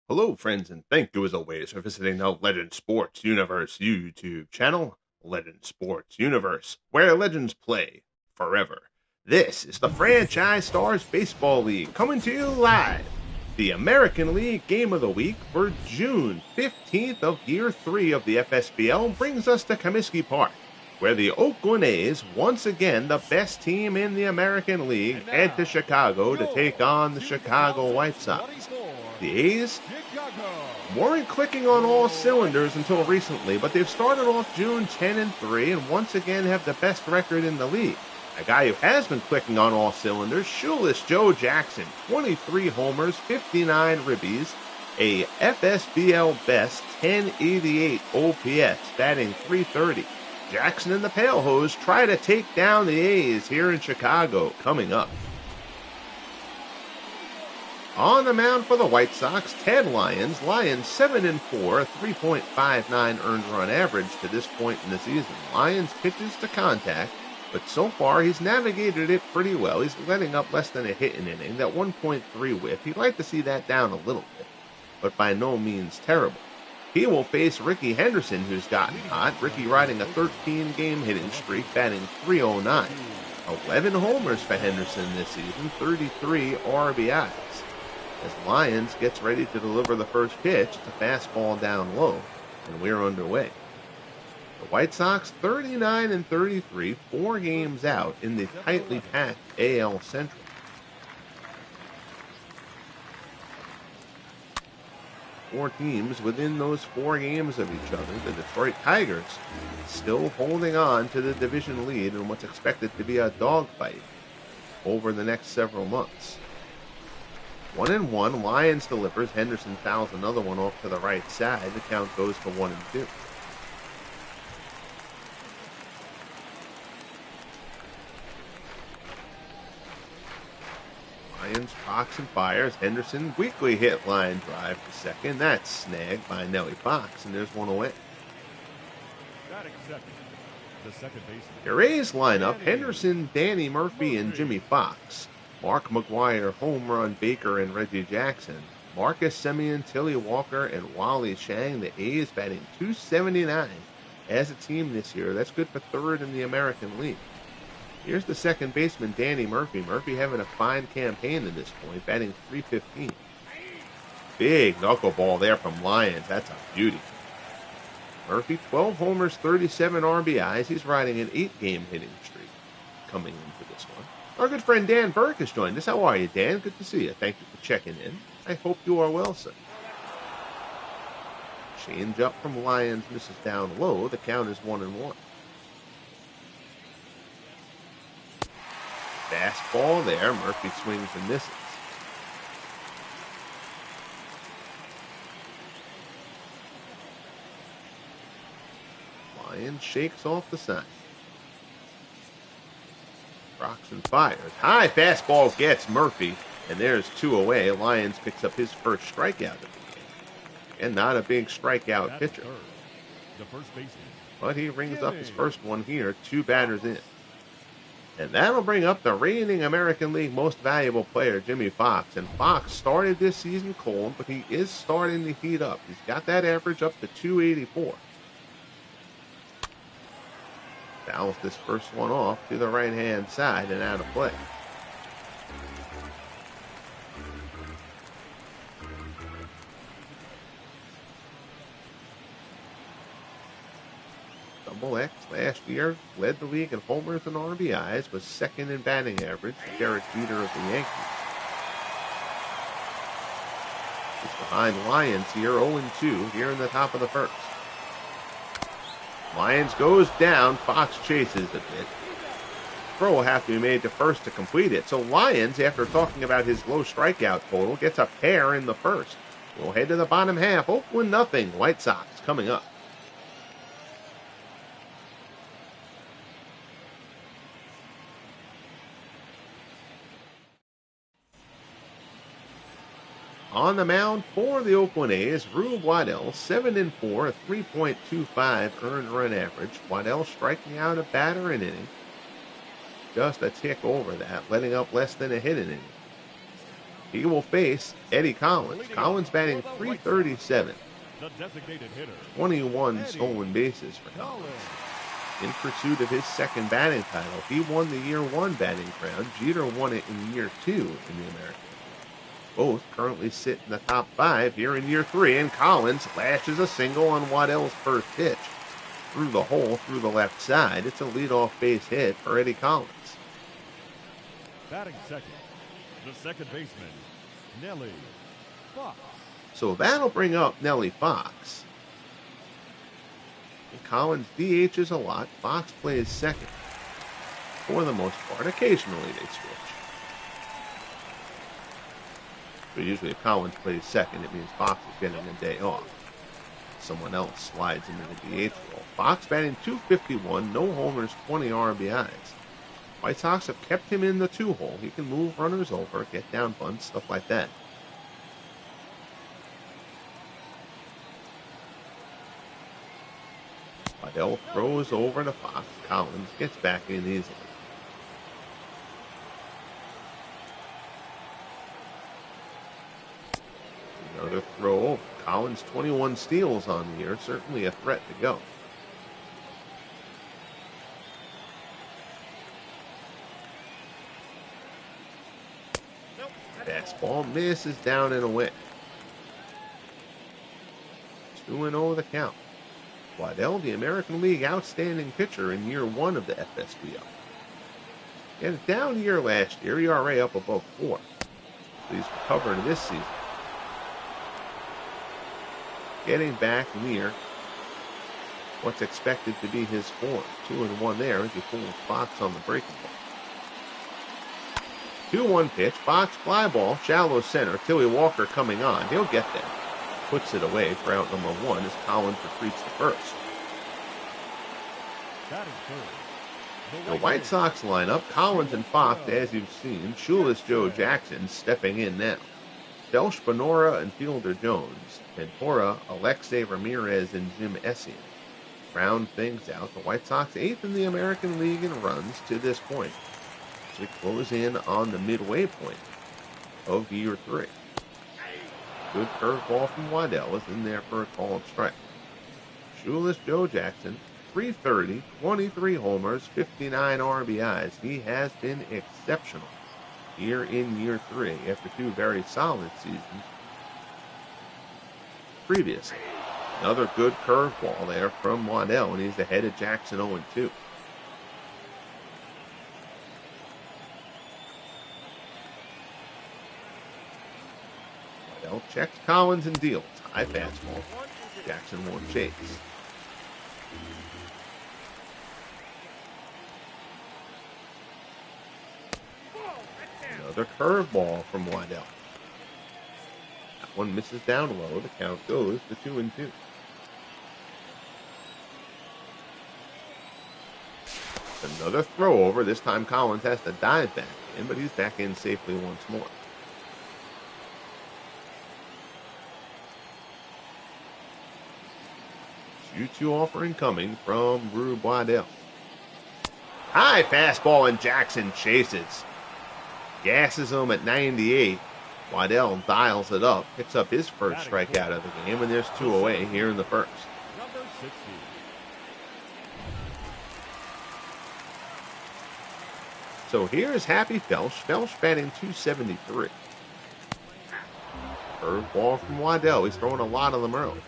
Hello, friends, and thank you as always for visiting the Legend Sports Universe YouTube channel, Legend Sports Universe, where legends play forever. This is the Franchise Stars Baseball League coming to you live. The American League Game of the Week for June 15th of Year 3 of the FSBL brings us to Comiskey Park, where the Oakland A's, once again the best team in the American League, head to Chicago to take on the Chicago White Sox. The A's weren't clicking on all cylinders until recently, but they've started off June 10-3 and once again have the best record in the league. A guy who has been clicking on all cylinders, shoeless Joe Jackson, 23 homers, 59 ribbies, a FSBL best 1088 OPS, batting .330. Jackson and the Pale Hose try to take down the A's here in Chicago coming up. On the mound for the White Sox, Ted Lyons. Lyons 7-4, a 3.59 earned run average to this point in the season. Lyons pitches to contact, but so far he's navigated it pretty well. He's letting up less than a hit an inning, that 1.3 whip. He'd like to see that down a little bit, but by no means terrible. He will face Ricky Henderson, who's gotten hot. Ricky riding a 13-game hitting streak, batting .309. 11 homers for Henderson this season, 33 RBIs. As Lyons gets ready to deliver the first pitch, it's a fastball down low, and we're underway. The White Sox 39-33, 4 games out in the tightly packed AL Central. Four teams within those 4 games of each other. The Detroit Tigers still holding on to the division lead in what's expected to be a dogfight over the next several months. 1-1, Lyons delivers. Henderson fouls another one off to the right side. The count goes to 1-2. Lyons rocks and fires. Henderson weakly hit line drive to second. That's snagged by Nellie Fox, and there's one away. The second baseman. Your A's lineup: Henderson, Danny Murphy, and Jimmy Fox. Mark McGwire, Home Run Baker, and Reggie Jackson. Marcus Semien, Tilly Walker, and Wally Shang. The A's batting .279 as a team this year. That's good for third in the American League. Here's the second baseman, Danny Murphy. Murphy having a fine campaign at this point, batting .315. Big knuckleball there from Lyons. That's a beauty. Murphy, 12 homers, 37 RBIs. He's riding an 8-game hitting streak coming into this one. Our good friend Dan Burke has joined us. How are you, Dan? Good to see you. Thank you for checking in. I hope you are well, sir. Change up from Lyons, misses down low. The count is 1-1. Fastball there. Murphy swings and misses. Lyons shakes off the sign. Rocks and fires. High fastball gets Murphy, and there's 2 away. Lyons picks up his first strikeout of the game. And not a big strikeout pitcher. The first baseman. But he rings up his first one here, 2 batters in. And that'll bring up the reigning American League Most Valuable Player, Jimmy Fox. And Fox started this season cold, but he is starting to heat up. He's got that average up to .284. Fouls this first one off to the right-hand side and out of play. Double X last year led the league in homers and RBIs, was second in batting average. Derek Jeter of the Yankees. He's behind Lyons here, 0-2 here in the top of the first. Lyons goes down. Fox chases a bit. Throw will have to be made to first to complete it. So Lyons, after talking about his low strikeout total, gets a pair in the first. We'll head to the bottom half. Oakland nothing. White Sox coming up. On the mound for the Oakland A's, Rube Waddell, 7-4, a 3.25 earned run average. Waddell striking out a batter an inning. Just a tick over that, letting up less than a hit an inning. He will face Eddie Collins. Collins batting .337. The designated hitter, 21 Eddie stolen bases for Collins. Collins. In pursuit of his second batting title, he won the Year 1 batting crown. Jeter won it in Year 2 in the American League. Both currently sit in the top 5 here in Year 3, and Collins lashes a single on Waddell's first pitch. Through the hole, through the left side. It's a leadoff base hit for Eddie Collins. Batting second, the second baseman, Nelly Fox. So that'll bring up Nelly Fox. And Collins DHs a lot. Fox plays second. For the most part. Occasionally they switch. But usually if Collins plays second, it means Fox is getting a day off. Someone else slides into the DH role. Fox batting .251, no homers, 20 RBIs. White Sox have kept him in the 2-hole. He can move runners over, get down bunts, stuff like that. Waddell throws over to Fox. Collins gets back in easily. Another throw over. Collins 21 steals on the year. Certainly a threat to go. Fastball misses down and away. 2-0 the count. Waddell, the American League outstanding pitcher in Year 1 of the FSBL. He had a down year last year, ERA up above 4. So he's recovered this season. Getting back near what's expected to be his form. 2-1 there as he pulls Fox on the breaking ball. 2-1 pitch, Fox fly ball, shallow center. Tilly Walker coming on. He'll get there. Puts it away for out number 1 as Collins retreats to first. The White Sox lineup, Collins and Fox, as you've seen. Shoeless Joe Jackson stepping in now. Belsh, Benora, and Fielder Jones. Ventura, Alexei Ramirez, and Jim Essien. Round things out. The White Sox 8th in the American League in runs to this point. We close in on the midway point of Year 3. Good curveball from Waddell is in there for a called strike. Shoeless Joe Jackson, .330, 23 homers, 59 RBIs. He has been exceptional here in Year 3 after 2 very solid seasons previously. Another good curveball there from Waddell, and he's ahead of Jackson 0-2. Checks Collins and deals. High fastball. Jackson won't chase. Another curveball from Waddell. That one misses down low. The count goes to 2-2. Another throw over. This time Collins has to dive back in, but he's back in safely once more. 2-2 offering coming from Rube Waddell. High fastball and Jackson chases. Gasses him at 98. Waddell dials it up, picks up his first strikeout of the game, and there's 2 away here in the first. Number 60. So here's Happy Felsch. Felsch batting .273. Curveball from Waddell. He's throwing a lot of them early.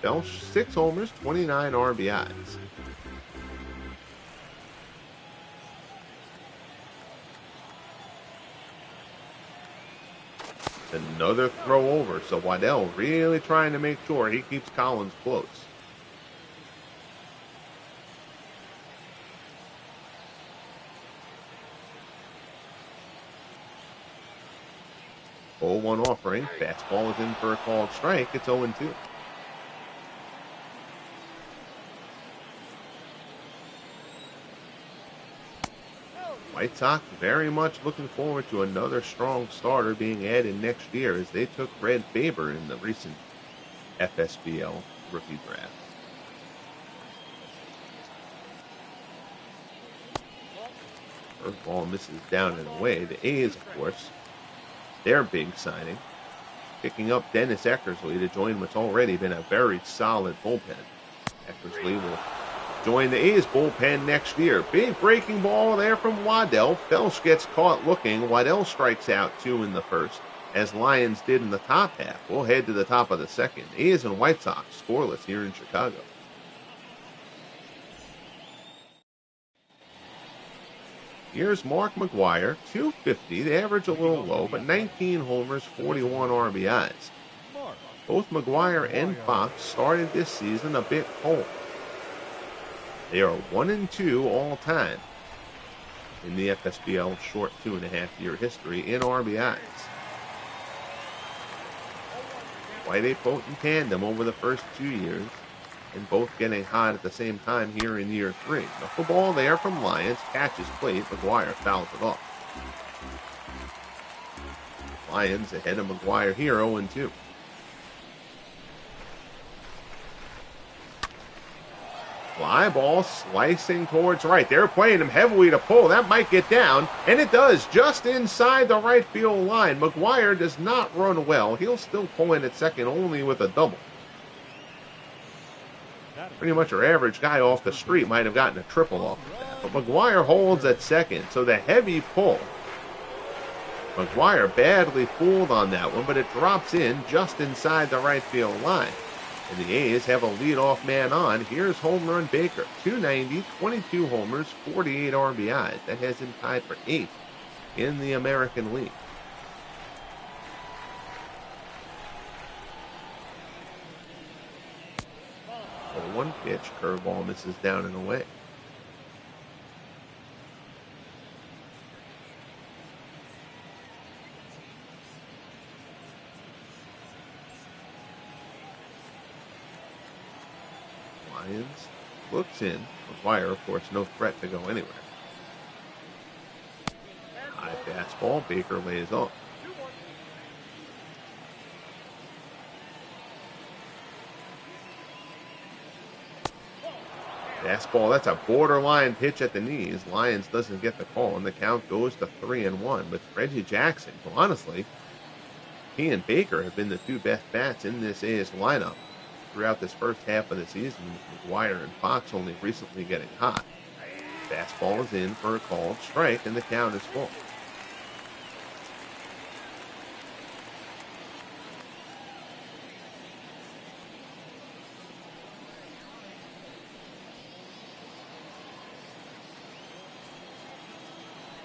Felsch, 6 homers, 29 RBIs. Another throw over, so Waddell really trying to make sure he keeps Collins close. Oh, 0-1 offering. Fastball is in for a called strike. It's 0-2. White Sox very much looking forward to another strong starter being added next year as they took Red Faber in the recent FSBL rookie draft. First ball misses down and away. The A's, of course, their big signing, picking up Dennis Eckersley to join what's already been a very solid bullpen. Eckersley will join the A's bullpen next year. Big breaking ball there from Waddell. Felsch gets caught looking. Waddell strikes out 2 in the first, as Lions did in the top half. We'll head to the top of the second. A's and White Sox scoreless here in Chicago. Here's Mark McGwire, 250. The average a little low, but 19 homers, 41 RBIs. Both McGwire and Fox started this season a bit cold. They are 1-2 all time in the FSBL short 2.5-year history in RBIs. Quite a potent tandem over the first 2 years, and both getting hot at the same time here in year 3. Knuckleball there from Lyons, catches plate, McGwire fouls it off. Lyons ahead of McGwire here, 0-2. Fly ball slicing towards right. They're playing him heavily to pull. That might get down, and it does, just inside the right field line. McGwire does not run well. He'll still pull in at second only with a double. Pretty much our average guy off the street might have gotten a triple off of that. But McGwire holds at second, so the heavy pull. McGwire badly fooled on that one, but it drops in just inside the right field line. And the A's have a leadoff man on. Here's home run Baker. 290, 22 homers, 48 RBIs. That has him tied for 8th in the American League. One pitch, curveball misses down and away. Lyons looks in. McGwire, of course, no threat to go anywhere. High fastball, Baker lays off. Fastball, that's a borderline pitch at the knees. Lyons doesn't get the call, and the count goes to 3-1. With Reggie Jackson, well, honestly, he and Baker have been the 2 best bats in this A's lineup throughout this first half of the season, with McGwire and Fox only recently getting hot. Fastball is in for a called strike, and the count is full.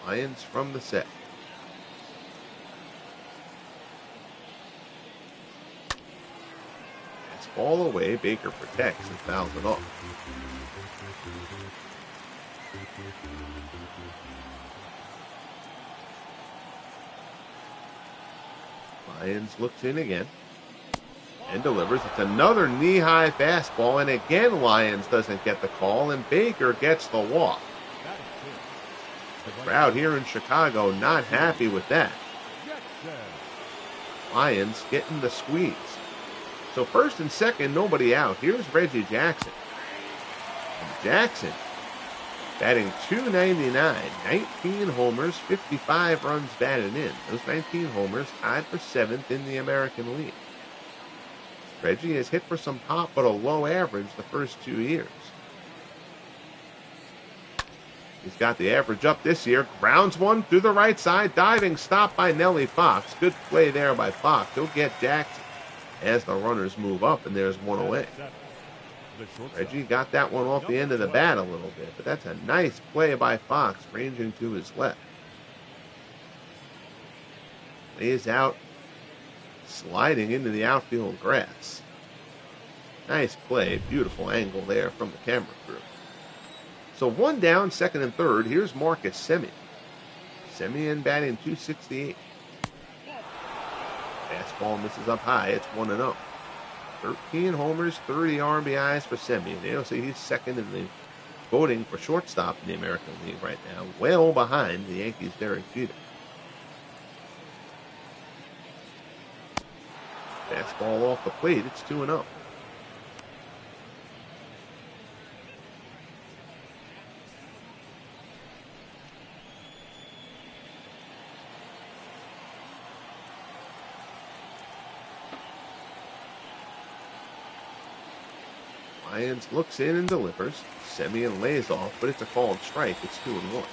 Lyons from the set. Ball away, Baker protects and fouls it off. Lyons looks in again and delivers. It's another knee-high fastball, and again Lyons doesn't get the call, and Baker gets the walk. The crowd here in Chicago not happy with that. Lyons getting the squeeze. So first and second, nobody out. Here's Reggie Jackson. And Jackson batting .299, 19 homers, 55 runs batted in. Those 19 homers tied for 7th in the American League. Reggie has hit for some pop, but a low average the first 2 years. He's got the average up this year. Grounds one through the right side. Diving stop by Nellie Fox. Good play there by Fox. He'll get Jackson as the runners move up, and there's one away. Reggie got that one off the end of the bat a little bit, but that's a nice play by Fox, ranging to his left. Lays out, sliding into the outfield grass. Nice play, beautiful angle there from the camera crew. So one down, second and third. Here's Marcus Semien. Semien batting .268. Fastball misses up high. It's 1-0. 13 homers, 30 RBIs for Semien. You'll see he's second in the voting for shortstop in the American League right now, well behind the Yankees' Derek Jeter. Fastball off the plate. It's 2-0. Lyons looks in and delivers. Semien lays off, but it's a called strike. It's 2-1.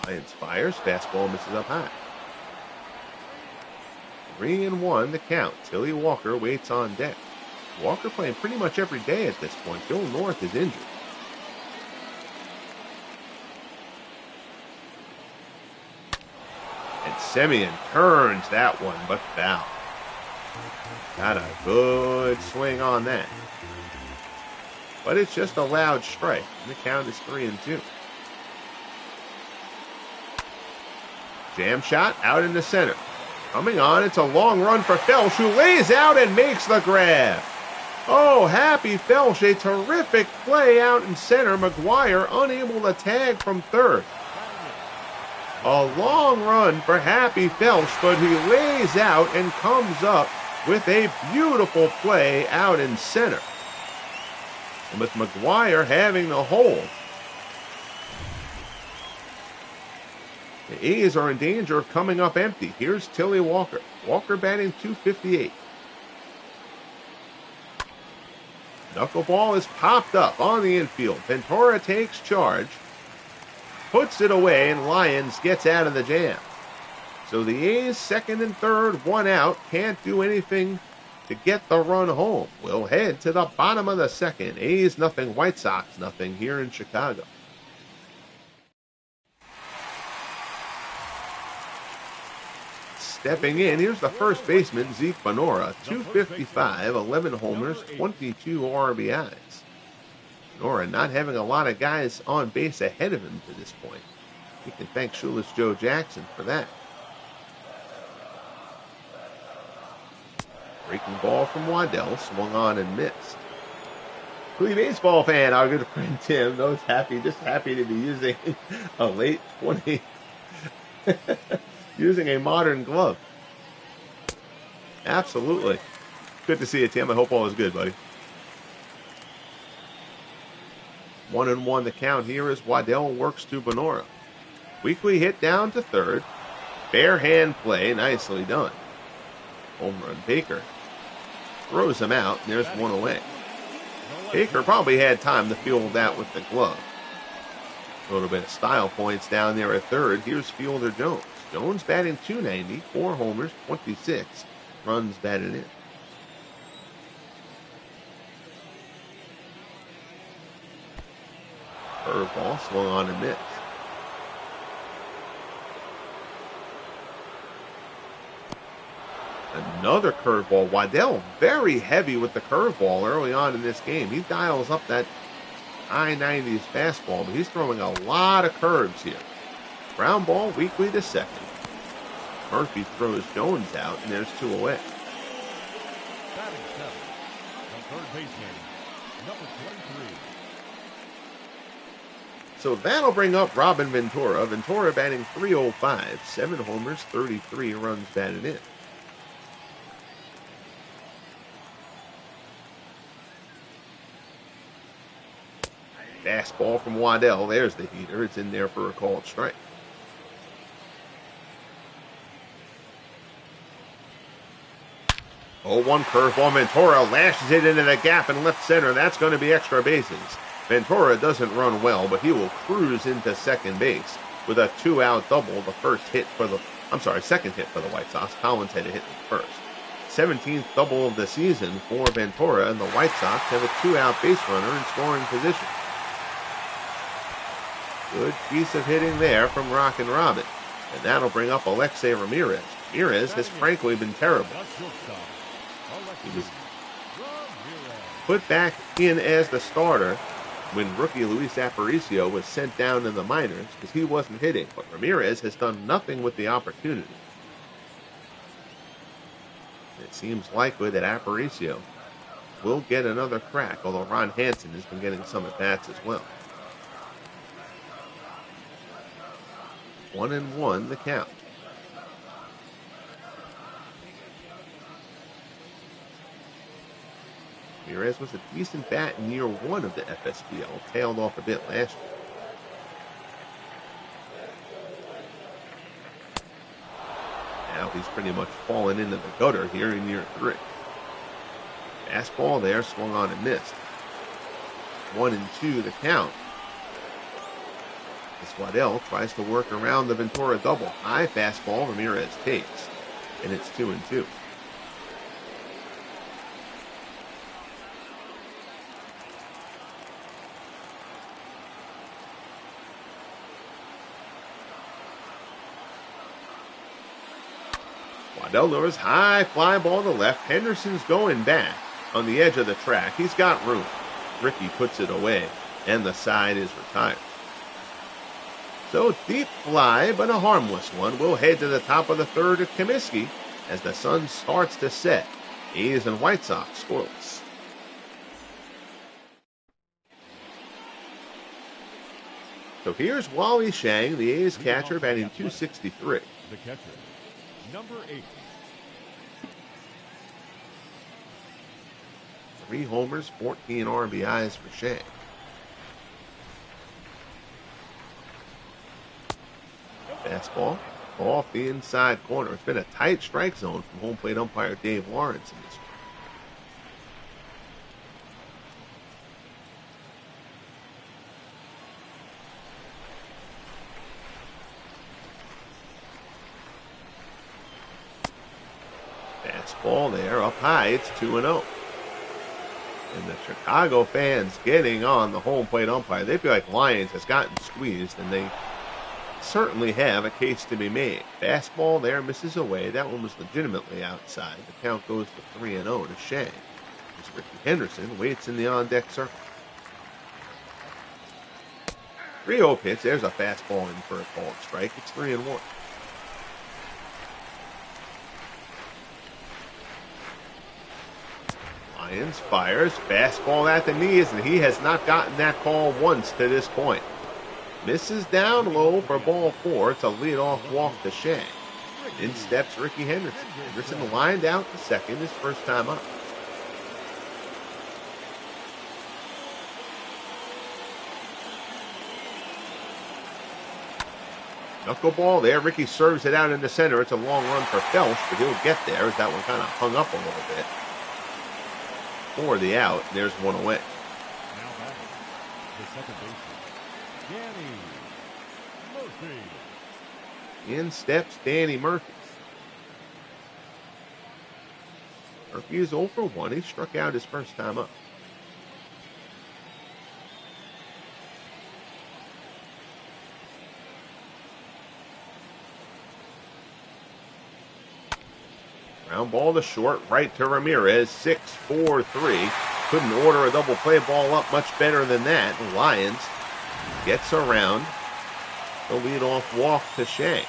Lyons fires. Fastball misses up high. 3-1 the count. Tilly Walker waits on deck. Walker playing pretty much every day at this point. Bill North is injured. And Semien turns that one, but foul. Got a good swing on that. But it's just a loud strike. And the count is 3-2. Jam shot out in the center. Coming on, it's a long run for Felsch, who lays out and makes the grab. Oh, Happy Felsch, a terrific play out in center. McGuire unable to tag from third. A long run for Happy Felsch, but he lays out and comes up with a beautiful play out in center. And with McGuire having the hold, the A's are in danger of coming up empty. Here's Tilly Walker. Walker batting .258. Knuckleball is popped up on the infield. Ventura takes charge, puts it away, and Lyons gets out of the jam. So the A's second and third, one out, can't do anything to get the run home. We'll head to the bottom of the second. A's nothing, White Sox nothing here in Chicago. Stepping in, here's the first baseman, Zeke Bonora, 255, 11 homers, 22 RBIs. Bonora not having a lot of guys on base ahead of him to this point. You can thank Shoeless Joe Jackson for that. Breaking ball from Waddell, swung on and missed. Clee baseball fan, our good friend Tim, knows just happy to be using a late 20... using a modern glove. Absolutely. Good to see you, Tim. I hope all is good, buddy. 1-1 the count here as Waddell works to Bonora. Weekly hit down to third. Bare hand play, nicely done. Home run Baker throws him out, and there's one away. Baker probably had time to field that with the glove. A little bit of style points down there at third. Here's fielder Jones. Jones batting .290, 4 homers, 26 runs batted in. Curveball swung on and missed. Another curveball. Waddell very heavy with the curveball early on in this game. He dials up that high 90s fastball, but he's throwing a lot of curves here. Ground ball weakly to second. Murphy throws Jones out, and there's 2 away. Batting seventh, the third baseman, number 23. So that'll bring up Robin Ventura. Ventura batting .305, 7 homers, 33 runs batted in. Fastball from Waddell. There's the heater. It's in there for a called strike. 0-1 curveball. Ventura lashes it into the gap in left center. That's going to be extra bases. Ventura doesn't run well, but he will cruise into second base with a 2-out double. The second hit for the White Sox. Collins had a hit in the first. 17th double of the season for Ventura, and the White Sox have a 2-out base runner in scoring position. Good piece of hitting there from Rockin' Robin. And that'll bring up Alexei Ramirez. Ramirez has frankly been terrible. He was put back in as the starter when rookie Luis Aparicio was sent down in the minors because he wasn't hitting. But Ramirez has done nothing with the opportunity. It seems likely that Aparicio will get another crack, although Ron Hansen has been getting some at-bats as well. 1-1 the count. Ramirez was a decent bat in year 1 of the FSBL, tailed off a bit last year. Now he's pretty much fallen into the gutter here in year 3. Fastball there, swung on and missed. 1-2 the count. As Waddell tries to work around the Ventura double. High fastball Ramirez takes, and it's 2-2. Waddell lures high fly ball to left. Henderson's going back on the edge of the track. He's got room. Ricky puts it away, and the side is retired. So deep fly, but a harmless one. We'll head to the top of the 3rd at Comiskey as the sun starts to set. A's and White Sox scoreless. So here's Wally Shang, the A's catcher, batting .263. The catcher, number 8. 3 homers, 14 RBIs for Shang. Fastball off the inside corner. It's been a tight strike zone from home plate umpire Dave Lawrence in this one. Fastball there, up high. It's 2-0. And the Chicago fans getting on the home plate umpire. They feel like Lyons has gotten squeezed, and they certainly have a case to be made. Fastball there misses away. That one was legitimately outside. The count goes to 3-0 to Shang. As Ricky Henderson waits in the on-deck circle. 3-0 pitch. There's a fastball in for a called strike. It's 3-1. Lyons fires. Fastball at the knees, and he has not gotten that call once to this point. Misses down low for ball 4. It's a leadoff walk to Shang. In steps Ricky Henderson. Henderson lined out to second his first time up. Knuckleball there. Ricky serves it out in the center. It's a long run for Felsch, but he'll get there as that one kind of hung up a little bit. For the out, there's one away. Now batting, the second baseman, Danny Murphy. In steps Danny Murphy. Murphy is 0 for 1. He struck out his first time up. Ground ball to short, right to Ramirez, 6-4-3. Couldn't order a double play ball up much better than that. Lyons gets around the leadoff walk to Shang.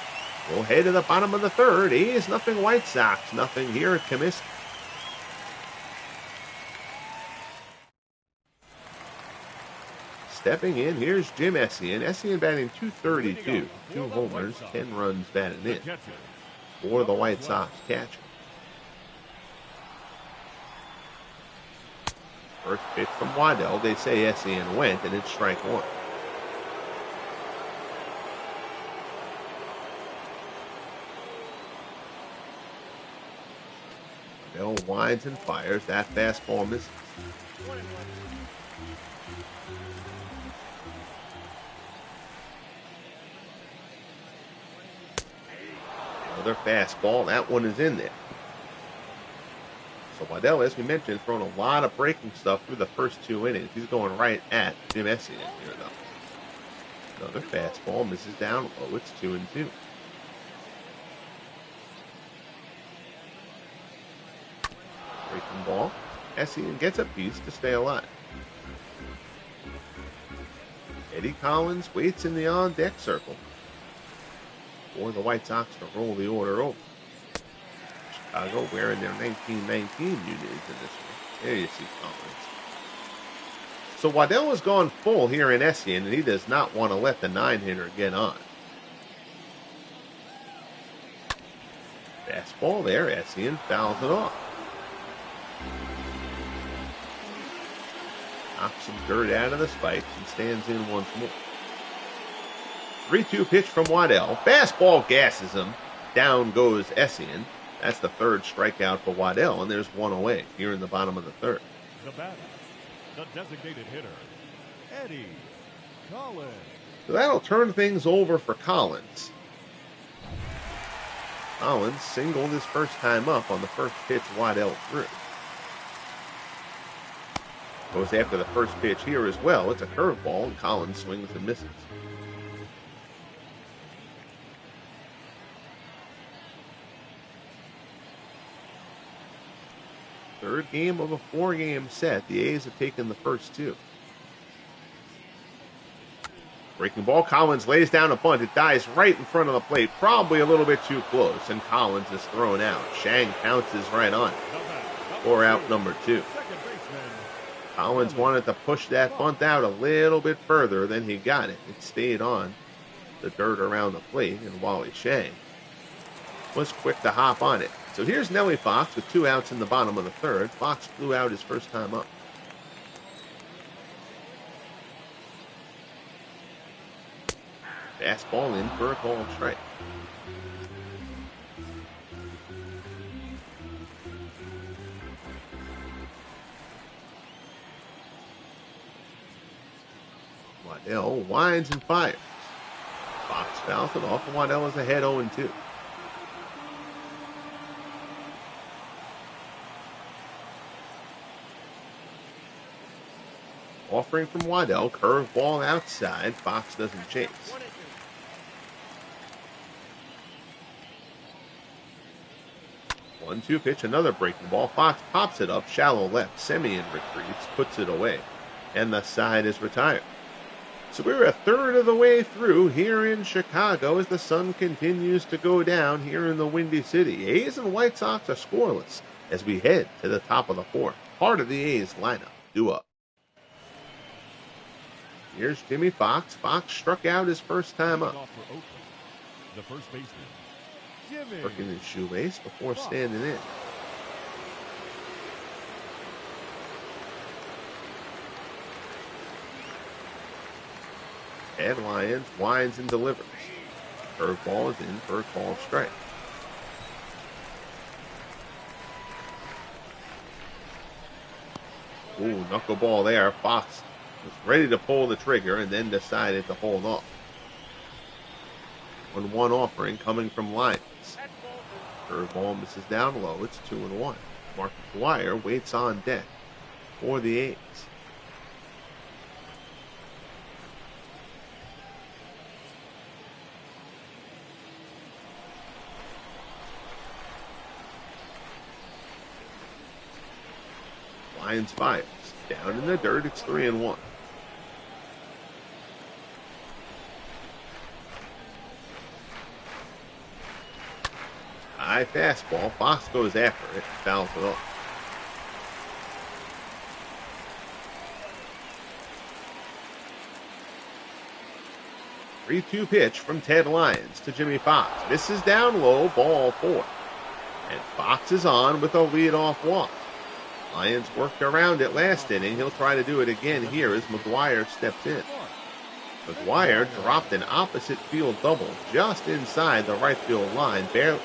We'll head to the bottom of the 3rd. A's nothing, White Sox nothing here at Comiskey. Stepping in, here's Jim Essien. Essien batting .232. 2 homers, 10 runs batted in for the White Sox catcher. First pitch from Waddell. They say Essien went, and it's strike 1. Waddell winds and fires. That fastball misses. Another fastball. That one is in there. So Waddell, as we mentioned, thrown a lot of breaking stuff through the first 2 innings. He's going right at Jim Essien here, though. Another fastball misses down low. It's 2-2. Breaking ball. Essien gets a piece to stay alive. Eddie Collins waits in the on-deck circle for the White Sox to roll the order over. Chicago wearing their 1919 unis in this one. There you see Collins. So Waddell has gone full here in Essien, and he does not want to let the 9-hitter get on. Fastball there. Essien fouls it off. Knocks some dirt out of the spikes and stands in once more. 3-2 pitch from Waddell. Fastball gasses him. Down goes Essien. That's the third strikeout for Waddell, and there's one away here in the bottom of the third. The batter, the designated hitter, Eddie Collins. So that'll turn things over for Collins. Collins singled his first time up on the first pitch Waddell threw. Goes after the first pitch here as well. It's a curveball, and Collins swings and misses. Third game of a 4-game set. The A's have taken the first 2. Breaking ball, Collins lays down a bunt. It dies right in front of the plate, probably a little bit too close, and Collins is thrown out. Shang pounces right on it. For out number 2. Collins wanted to push that bunt out a little bit further than he got it. It stayed on the dirt around the plate, and Wally Shang was quick to hop on it. So here's Nellie Fox with 2 outs in the bottom of the third. Fox flew out his first time up. Fastball in for a called strike. Waddell winds and fires. Fox fouls it off, and Waddell is ahead 0-2. Offering from Waddell, curveball outside. Fox doesn't chase. 1-2 pitch, another breaking ball. Fox pops it up, shallow left. Semien retreats, puts it away, and the side is retired. So we're a third of the way through here in Chicago as the sun continues to go down here in the Windy City. A's and White Sox are scoreless as we head to the top of the 4th. Part of the A's lineup due up. Here's Jimmy Fox. Fox struck out his first time up. The first baseman, Jimmy. Working his shoelace before standing in. Ed Lyons winds and delivers. Curveball is in for a called strike. Ooh, knuckleball there. Fox was ready to pull the trigger and then decided to hold off. 1-1 offering coming from Lyons. Curveball misses down low. It's 2-1. Mark McGwire waits on deck for the A's. Lyons fires. Down in the dirt, it's 3-1. High fastball. Fox goes after it and fouls it off. Three-two pitch from Ted Lyons to Jimmy Fox. This is down low, ball 4. And Fox is on with a leadoff walk. Lyons worked around it last inning. He'll try to do it again here as McGwire steps in. McGwire dropped an opposite field double just inside the right field line, barely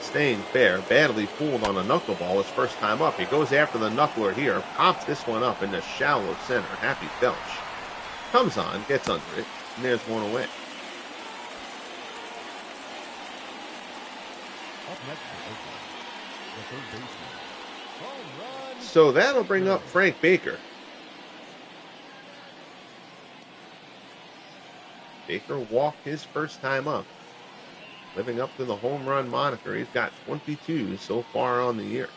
staying fair, badly fooled on a knuckleball his first time up. He goes after the knuckler here, pops this one up into shallow center. Happy Felch comes on, gets under it, and there's one away. Up next for Oakland, the third baseman. So that'll bring up Frank Baker. Baker walked his first time up. Living up to the home run moniker, he's got 22 so far on the year.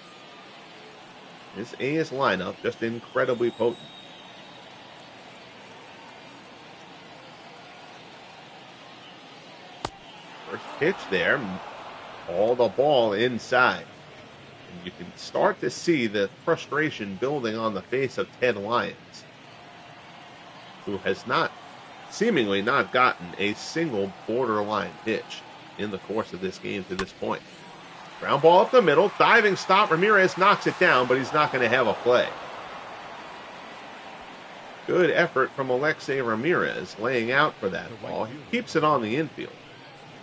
This A's lineup just incredibly potent. First pitch there, all the ball inside. And you can start to see the frustration building on the face of Ted Lyons, who has seemingly not gotten a single borderline pitch in the course of this game to this point. Ground ball up the middle, diving stop. Ramirez knocks it down, but he's not going to have a play. Good effort from Alexei Ramirez laying out for that ball. He keeps it on the infield.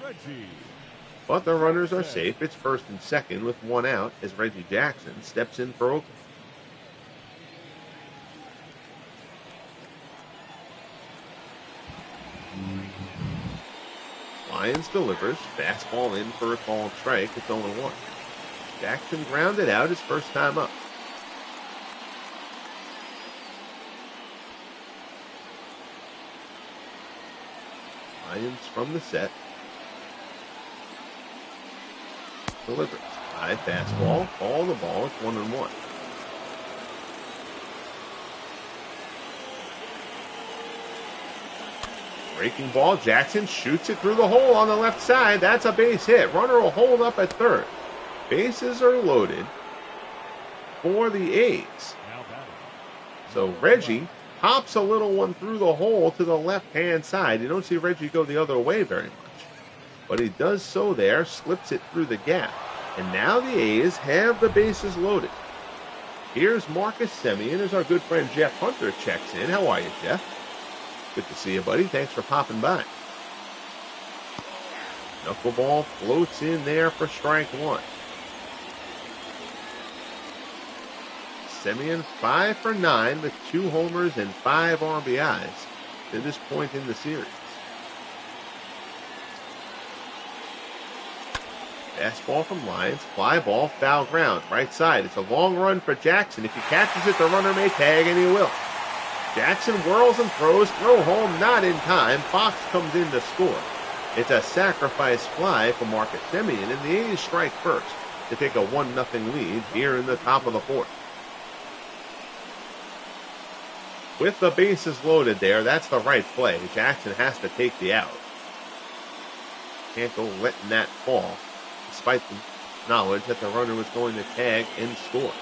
Reggie But the runners are safe. It's first and second with one out as Reggie Jackson steps in for Oakland. Lyons delivers. Fastball in for a called strike. It's 0-1. Jackson grounded out his first time up. Lyons from the set. Delivers. High fastball. Call the ball. It's 1-1. Breaking ball. Jackson shoots it through the hole on the left side. That's a base hit. Runner will hold up at third. Bases are loaded for the A's. So Reggie pops a little one through the hole to the left-hand side. You don't see Reggie go the other way very much. But he does so there, slips it through the gap. And now the A's have the bases loaded. Here's Marcus Semien as our good friend Jeff Hunter checks in. How are you, Jeff? Good to see you, buddy. Thanks for popping by. Knuckleball floats in there for strike one. Semien 5 for 9 with 2 homers and 5 RBIs to this point in the series. Fastball from Lyons, fly ball, foul ground, right side. It's a long run for Jackson. If he catches it, the runner may tag, and he will. Jackson whirls and throws, throw home, not in time. Fox comes in to score. It's a sacrifice fly for Marcus Semien, and the A's strike first to take a 1-0 lead here in the top of the fourth. With the bases loaded there, that's the right play. Jackson has to take the out. Can't go letting that fall, despite the knowledge that the runner was going to tag and score.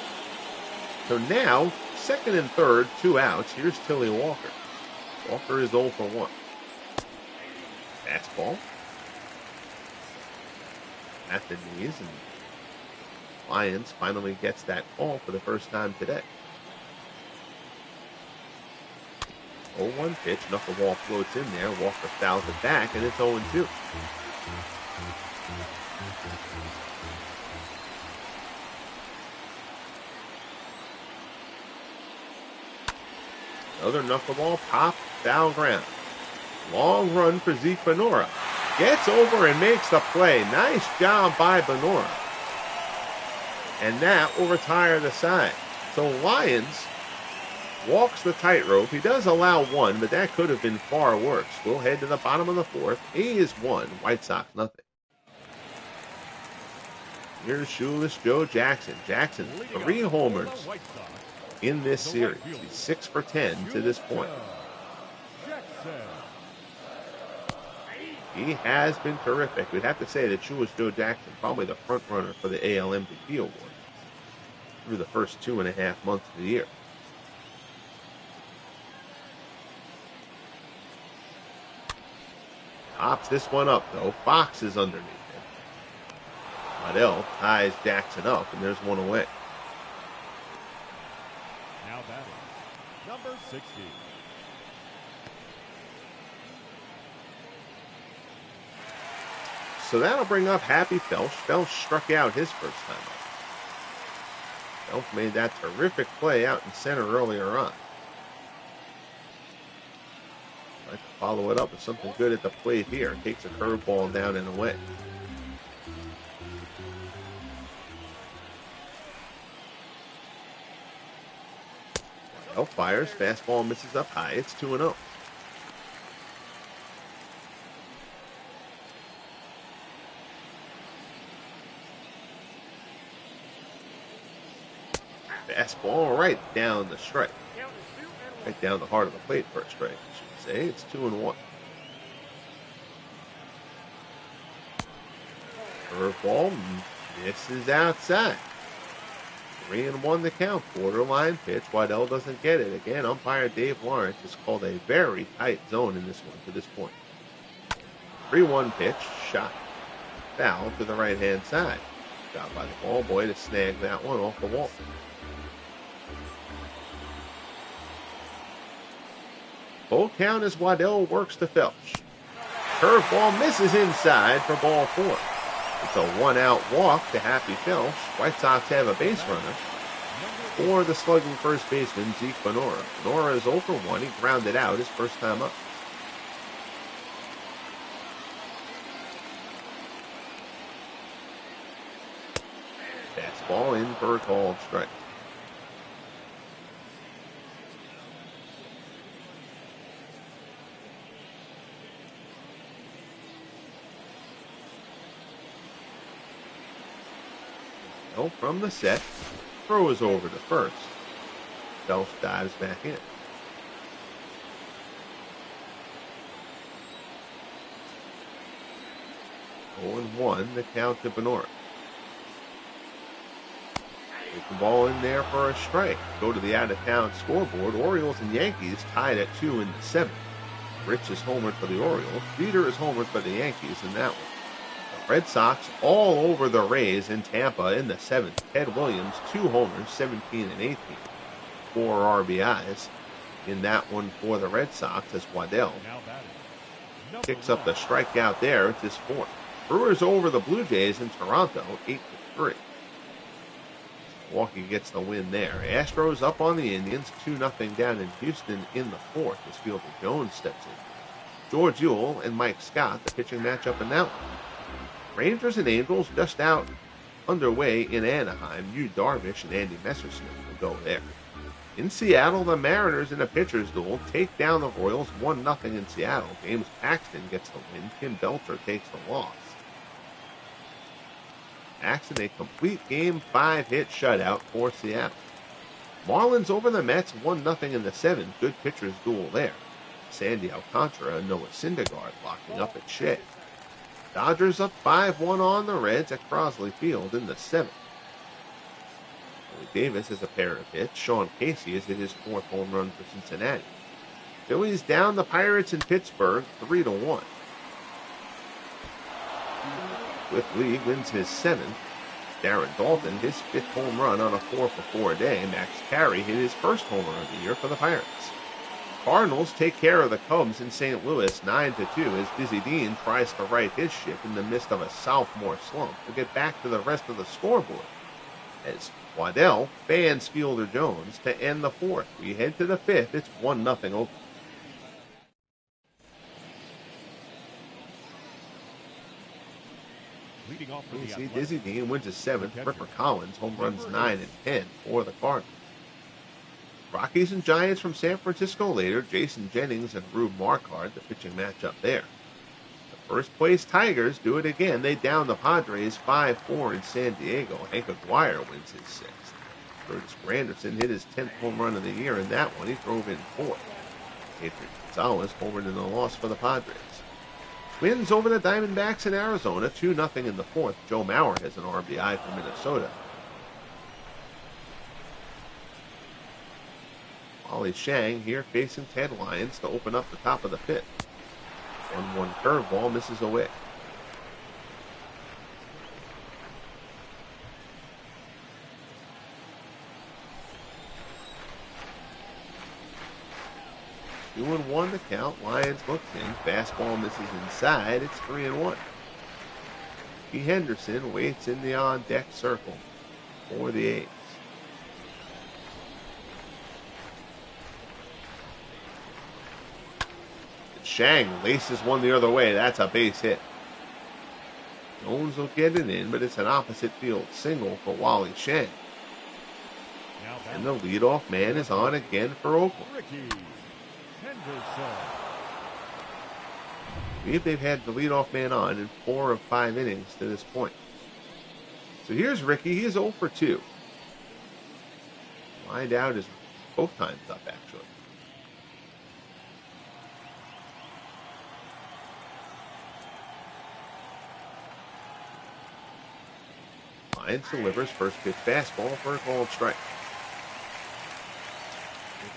So now, second and third, 2 outs. Here's Tilly Walker. Walker is 0 for 1. Fastball. At the knees, and Lyons finally gets that call for the first time today. 0-1 pitch, knuckleball floats in there. Walker fouls it back, and it's 0-2. Another knuckleball, pop, foul ground. Long run for Zeke Benora. Gets over and makes the play. Nice job by Benora. And that will retire the side. So Lyons walks the tightrope. He does allow 1, but that could have been far worse. We'll head to the bottom of the fourth. A's 1, White Sox nothing. Here's shoeless Joe Jackson. Jackson, 3 homers in this series. He's 6 for 10 to this point. He has been terrific. We'd have to say that Shoeless Joe Jackson, probably the front runner for the AL MVP award through the first 2.5 months of the year. Pops this one up, though. Fox is underneath him. Waddell ties Jackson up, and there's one away. Now batting, number 60. So that'll bring up Happy Felsch. Felsch struck out his first time up. Felsch made that terrific play out in center earlier on. Like to follow it up with something good at the plate here. Takes a curveball down and away. Waddell fires. Fastball misses up high. It's 2-0. Fastball right down the strike. Right down the heart of the plate for a strike, I should say. It's 2-1. Curveball misses outside. 3-1 the count. Borderline pitch. Waddell doesn't get it. Again, umpire Dave Lawrence has called a very tight zone in this one to this point. 3-1 pitch. Shot. Foul to the right-hand side. Job by the ball boy to snag that one off the wall. Full count as Waddell works to Felsch. Curveball misses inside for ball 4. It's a one-out walk to Happy Filch. White Sox have a base runner for the slugging first baseman, Zeke Benora. Benora is 0 for 1. He grounded out his first time up. Fastball in for a called strike. Well, from the set, throw is over to first. Phelps dives back in. 0-1, the count to Benora. Take the ball in there for a strike. Go to the out-of-town scoreboard. Orioles and Yankees tied at 2 in the 7th. Rich is homered for the Orioles. Peter is homered for the Yankees in that one. The Red Sox all over the Rays in Tampa in the 7th. Ted Williams, 2 homers, 17 and 18. 4 RBIs in that one for the Red Sox as Waddell picks up the strikeout there. It's his 4th. Brewers over the Blue Jays in Toronto, 8-3. Milwaukee gets the win there. Astros up on the Indians, 2-0 down in Houston in the 4th as Fielder Jones steps in. George Ewell and Mike Scott, the pitching matchup in that one. Rangers and Angels just out underway in Anaheim. Yu Darvish and Andy Messersmith will go there. In Seattle, the Mariners in a pitcher's duel take down the Royals 1-0 in Seattle. James Paxton gets the win. Tim Belcher takes the loss. Paxton, a complete Game 5 hit shutout for Seattle. Marlins over the Mets 1-0 in the 7th. Good pitcher's duel there. Sandy Alcantara and Noah Syndergaard locking up at Shea. Dodgers up 5-1 on the Reds at Crosley Field in the 7th. Billy Davis has a pair of hits. Sean Casey has hit his 4th home run for Cincinnati. Phillies down the Pirates in Pittsburgh 3-1. Cliff Lee wins his 7th. Darren Dalton, his 5th home run on a 4-for-4 day. Max Carey hit his 1st homer of the year for the Pirates. Cardinals take care of the Cubs in St. Louis 9-2 as Dizzy Dean tries to right his ship in the midst of a sophomore slump to get back to the rest of the scoreboard. As Waddell fans Fielder Jones to end the 4th. We head to the 5th. It's 1-0 Oakland. You see Dizzy Dean wins his 7th. Ripper Collins home runs 9 and 10 for the Cardinals. Rockies and Giants from San Francisco later. Jason Jennings and Rube Marquardt, the pitching matchup there. The first place Tigers do it again. They down the Padres 5-4 in San Diego. Hank Aguirre wins his 6th. Curtis Granderson hit his 10th home run of the year in that one. He drove in 4th. Adrian Gonzalez homered in the loss for the Padres. Twins over the Diamondbacks in Arizona, 2-0 in the 4th. Joe Mauer has an RBI for Minnesota. Wally Shang here facing Ted Lyons to open up the top of the 5th. 1-1 curveball misses away. Two and 1 to count. Lyons looks in. Fastball misses inside. It's 3-1. P. Henderson waits in the on-deck circle for the A's. Shang laces one the other way. That's a base hit. Jones will get it in, but it's an opposite field single for Wally Shang. And the leadoff man is on again for Oakland. I believe they've had the leadoff man on in 4 of 5 innings to this point. So here's Ricky. He is 0 for 2. Lined out is both times up, actually. Lyons delivers first pitch fastball for a called strike.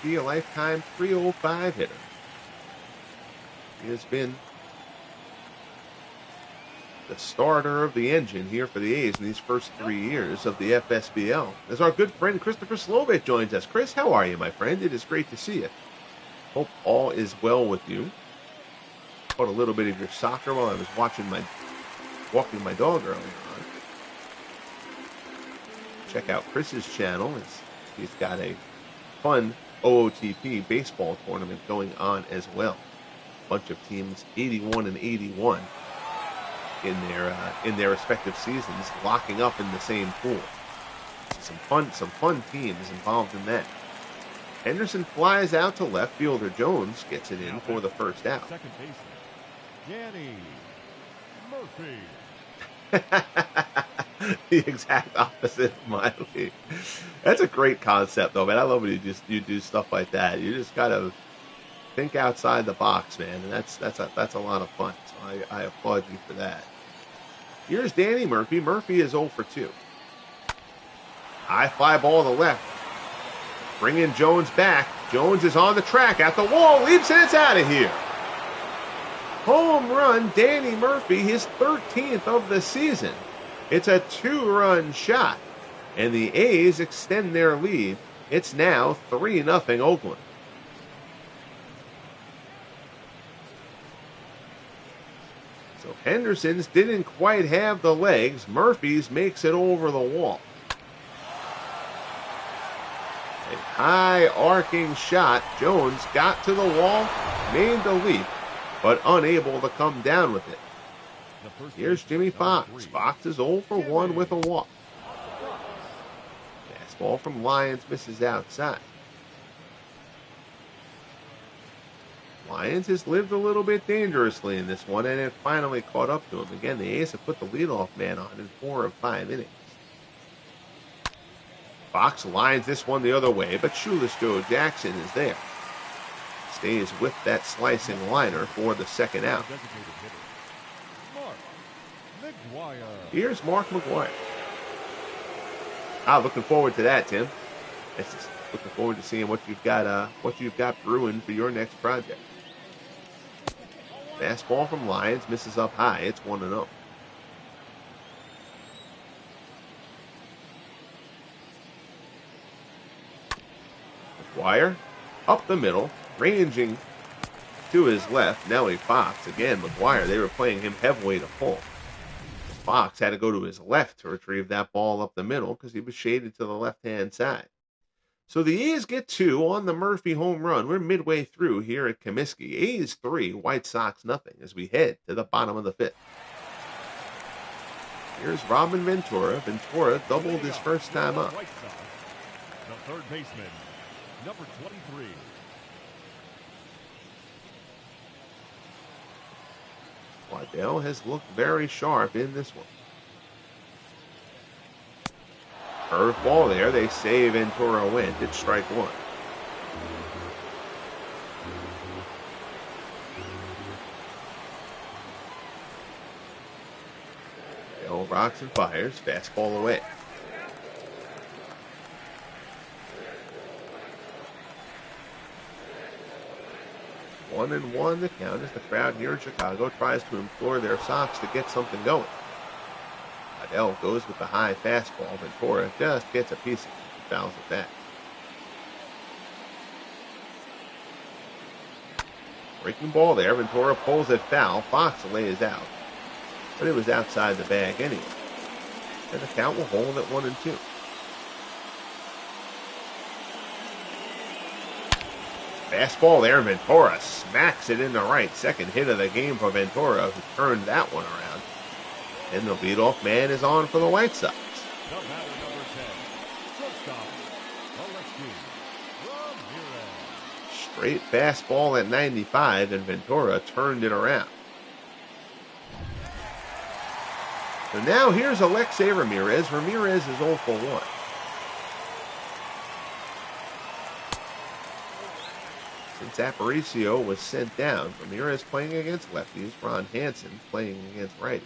Ricky, a lifetime .305 hitter. He has been the starter of the engine here for the A's in these first 3 years of the FSBL. As our good friend Christopher Slovik joins us. Chris, how are you, my friend? It is great to see you. Hope all is well with you. Caught a little bit of your soccer while I was watching my walking my dog earlier on. Check out Chris's channel. He's got a fun OOTP baseball tournament going on as well. Bunch of teams 81 and 81 in their respective seasons, locking up in the same pool. Some fun teams involved in that. Henderson flies out to left. Fielder Jones gets it in for the first out. Second baseman, Danny Murphy. The exact opposite of my league. That's a great concept, though, man. I love when you do stuff like that. You just gotta think outside the box, man, and that's a lot of fun. So I applaud you for that. Here's Danny Murphy. Murphy is 0 for 2. High fly ball to left. Bringing Jones back. Jones is on the track at the wall, leaps, and it's out of here. Home run, Danny Murphy, his 13th of the season. It's a 2-run shot, and the A's extend their lead. It's now 3-0 Oakland. So Henderson's didn't quite have the legs. Murphy's makes it over the wall. A high arcing shot. Jones got to the wall, made the leap, but unable to come down with it. Here's Jimmy Fox. Fox is 0 for 1 with a walk. Fastball from Lyons misses outside. Lyons has lived a little bit dangerously in this one, and it finally caught up to him. Again, the A's have put the leadoff man on in 4 of 5 innings. Fox lines this one the other way, but shoeless Joe Jackson is there. Stays with that slicing liner for the second out. Here's Mark McGuire. Looking forward to that, Tim. Looking forward to seeing what you've got brewing for your next project. Fastball from Lyons misses up high. It's 1-0. McGuire up the middle, ranging to his left. Nellie Fox. Again, McGuire, they were playing him heavily to pull. Fox had to go to his left to retrieve that ball up the middle because he was shaded to the left-hand side. So the A's get 2 on the Murphy home run. We're midway through here at Comiskey. A's 3, White Sox nothing as we head to the bottom of the 5th. Here's Robin Ventura. Ventura doubled his first time up. The third baseman, number 23. Waddell has looked very sharp in this one. Curve ball there. They say Ventura went. It's strike 1. Waddell rocks and fires. Fastball away. 1-1 the count as the crowd here in Chicago tries to implore their Sox to get something going. Waddell goes with the high fastball. Ventura just gets a piece of it. Fouls it back. Breaking ball there. Ventura pulls it foul. Fox lays out. But it was outside the bag anyway. And the count will hold at 1-2. Fastball there. Ventura smacks it into right. Second hit of the game for Ventura, who turned that one around. And the leadoff man is on for the White Sox. The batter, number 10, shortstop, Straight fastball at 95, and Ventura turned it around. So now here's Alexei Ramirez. Ramirez is 0 for 1. Since Aparicio was sent down, Ramirez playing against lefties, Ron Hansen playing against righties.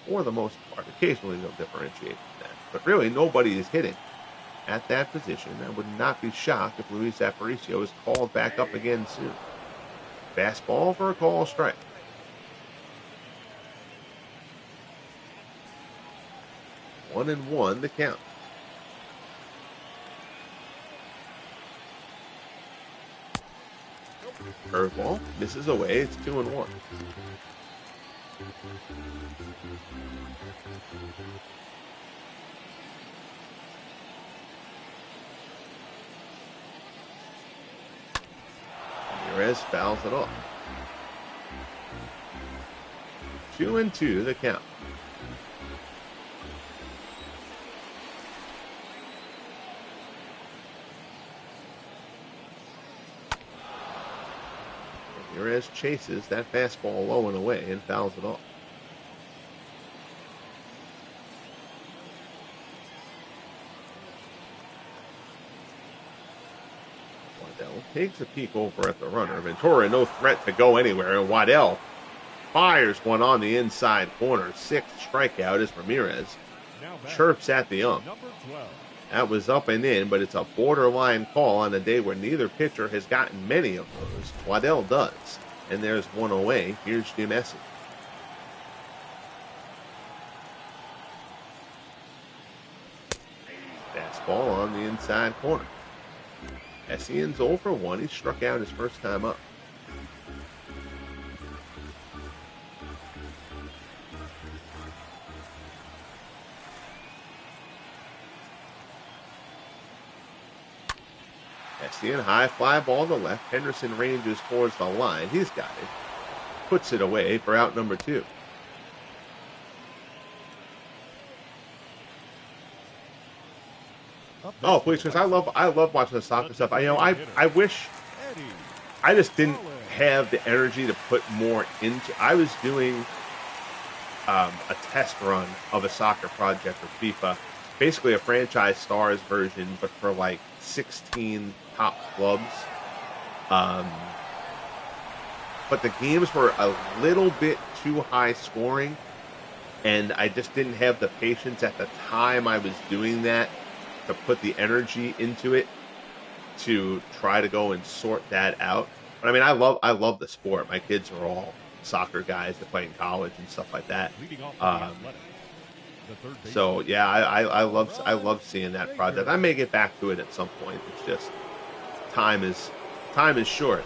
For the most part, occasionally they'll differentiate from that. But really, nobody is hitting at that position. I would not be shocked if Luis Aparicio is called back up again soon. Fastball for a call strike. One and one the count. Curveball misses away. It's 2-1. Ramirez fouls it off. 2-2 the count. Ramirez chases that fastball low and away and fouls it off. Waddell takes a peek over at the runner. Ventura, no threat to go anywhere, and Waddell fires one on the inside corner. Sixth strikeout as Ramirez chirps at the ump. That was up and in, but it's a borderline call on a day where neither pitcher has gotten many of those. Waddell does. And there's one away. Here's Jim Essie. Fastball on the inside corner. Essian's 0 for 1. He struck out his first time up. Essian, high fly ball to left. Henderson ranges towards the line. He's got it. Puts it away for out number 2. Oh, please, because I love watching the soccer stuff. I wish I just didn't have the energy to put more into. I was doing a test run of a soccer project for FIFA, basically a franchise stars version, but for like 16 top clubs. But the games were a little bit too high scoring, and I just didn't have the patience at the time I was doing that to put the energy into it to try to go and sort that out. But I mean, I love the sport. My kids are all soccer guys that play in college and stuff like that. So yeah, I love seeing that project. I may get back to it at some point. It's just time is short.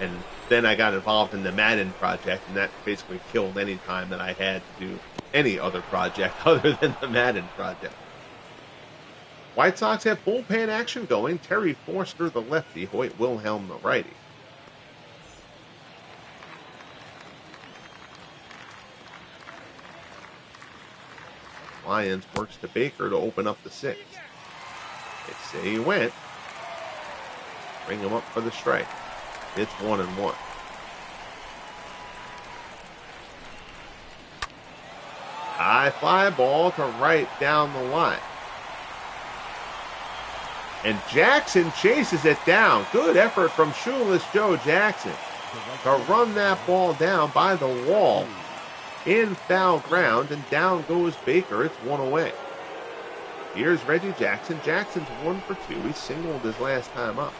And then I got involved in the Madden project, and that basically killed any time that I had to do any other project other than the Madden project. White Sox have bullpen action going. Terry Forster, the lefty. Hoyt Wilhelm, the righty. Lyons works to Baker to open up the 6th. They say he went. Bring him up for the strike. It's 1-1. High fly ball to right down the line. And Jackson chases it down. Good effort from Shoeless Joe Jackson to run that ball down by the wall in foul ground, and down goes Baker. It's 1 away. Here's Reggie Jackson. Jackson's 1 for 2. He singled his last time up.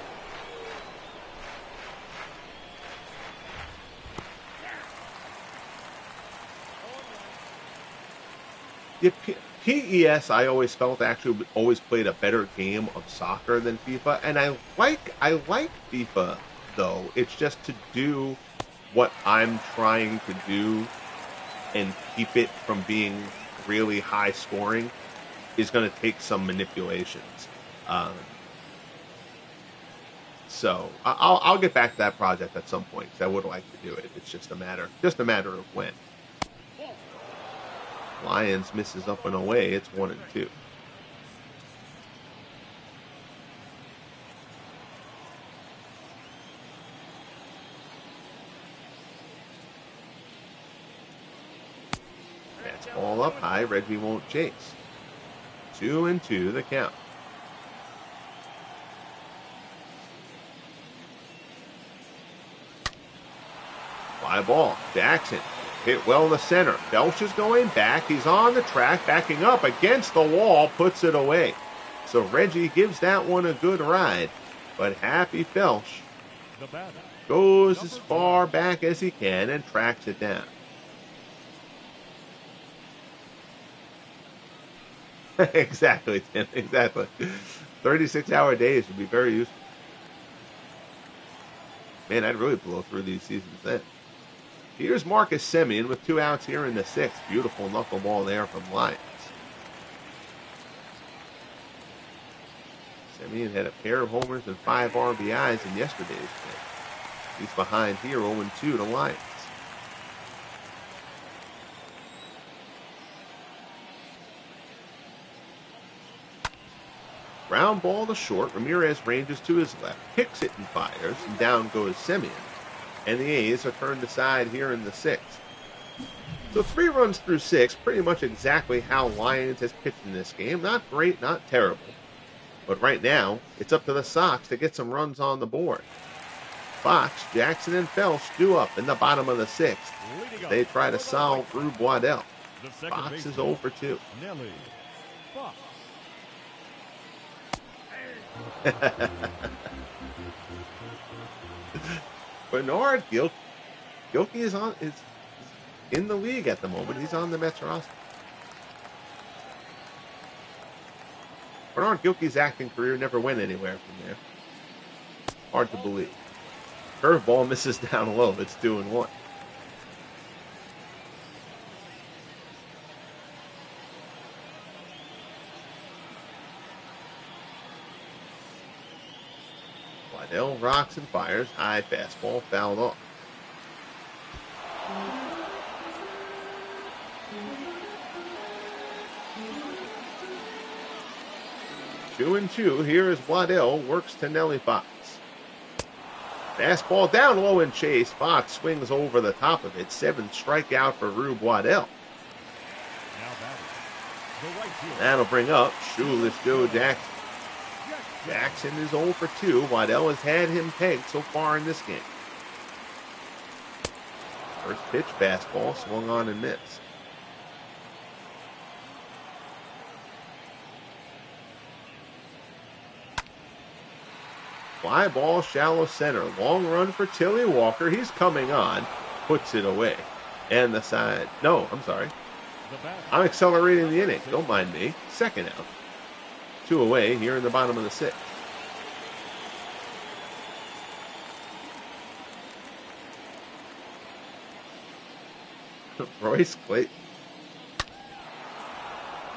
PES, I always felt, actually always played a better game of soccer than FIFA, and I like FIFA though. It's just to do what I'm trying to do and keep it from being really high scoring is going to take some manipulations. So I'll get back to that project at some point because I would like to do it. It's just a matter of when. Lyons misses up and away. It's 1-2. That's ball up high. Reggie won't chase. 2-2 the count. Fly ball. Jackson. Hit well in the center. Belch is going back. He's on the track, backing up against the wall, puts it away. So Reggie gives that one a good ride. But Happy Felsch goes as far back as he can and tracks it down. Exactly, Tim. Exactly. 36-hour days would be very useful. Man, I'd really blow through these seasons then. Here's Marcus Semien with 2 outs here in the 6th. Beautiful knuckleball there from Lyons. Semien had a pair of homers and 5 RBIs in yesterday's game. He's behind here 0-2 to Lyons. Ground ball to short. Ramirez ranges to his left, kicks it and fires, and down goes Semien. And the A's are turned aside here in the 6th. So 3 runs through 6, pretty much exactly how Lyons has pitched in this game. Not great, not terrible. But right now, it's up to the Sox to get some runs on the board. Fox, Jackson, and Felsch due up in the bottom of the 6th. They try to solve Rube Waddell. Fox is 0 for 2. Bernard Gilkey is in the league at the moment. He's on the Mets roster. Bernard Gilkey's acting career never went anywhere from there. Hard to believe. Curveball misses down low. It's 2-1. Waddell rocks and fires. High fastball fouled off. Two and two. Here is Waddell. Works to Nelly Fox. Fastball down low and chase. Fox swings over the top of it. 7th strikeout for Rube Waddell. That'll bring up shoeless Joe Jackson. Jackson is 0 for 2. Waddell has had him pegged so far in this game. First pitch fastball swung on and missed. Fly ball, shallow center. Long run for Tilly Walker. He's coming on. Puts it away. And the side. No, I'm sorry. I'm accelerating the inning. Don't mind me. 2nd out. 2 away here in the bottom of the 6th. Royce Clayton.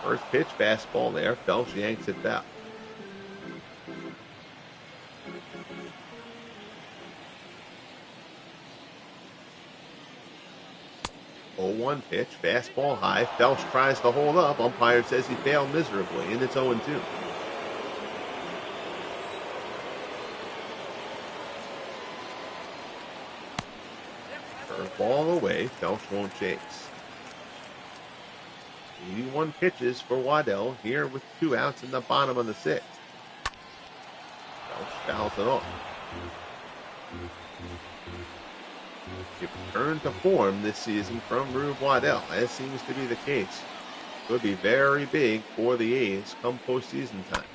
First pitch fastball there. Felsch yanks it foul. 0-1 pitch, fastball high. Felsch tries to hold up. Umpire says he failed miserably, and it's 0-2. Curveball away. Felsch won't chase. 81 pitches for Waddell here with 2 outs in the bottom of the 6th. Felsch fouls it off. It returned to form this season from Rube Waddell, as seems to be the case. Could be very big for the A's come postseason time.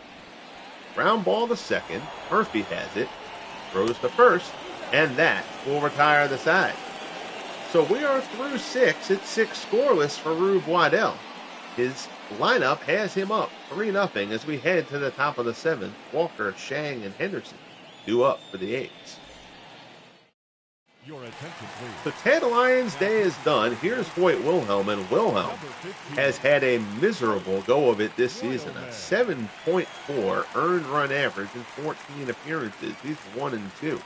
Ground ball to 2nd. Murphy has it. Throws to 1st. And that will retire the side. So we are through 6. It's 6 scoreless for Rube Waddell. His lineup has him up 3-0 as we head to the top of the 7th. Walker, Shang, and Henderson due up for the A's. Your attention, please. The Ted Lyons day is done. Here's Hoyt Wilhelm, and Wilhelm has had a miserable go of it this season. A 7.4 earned run average in 14 appearances. He's 1-2.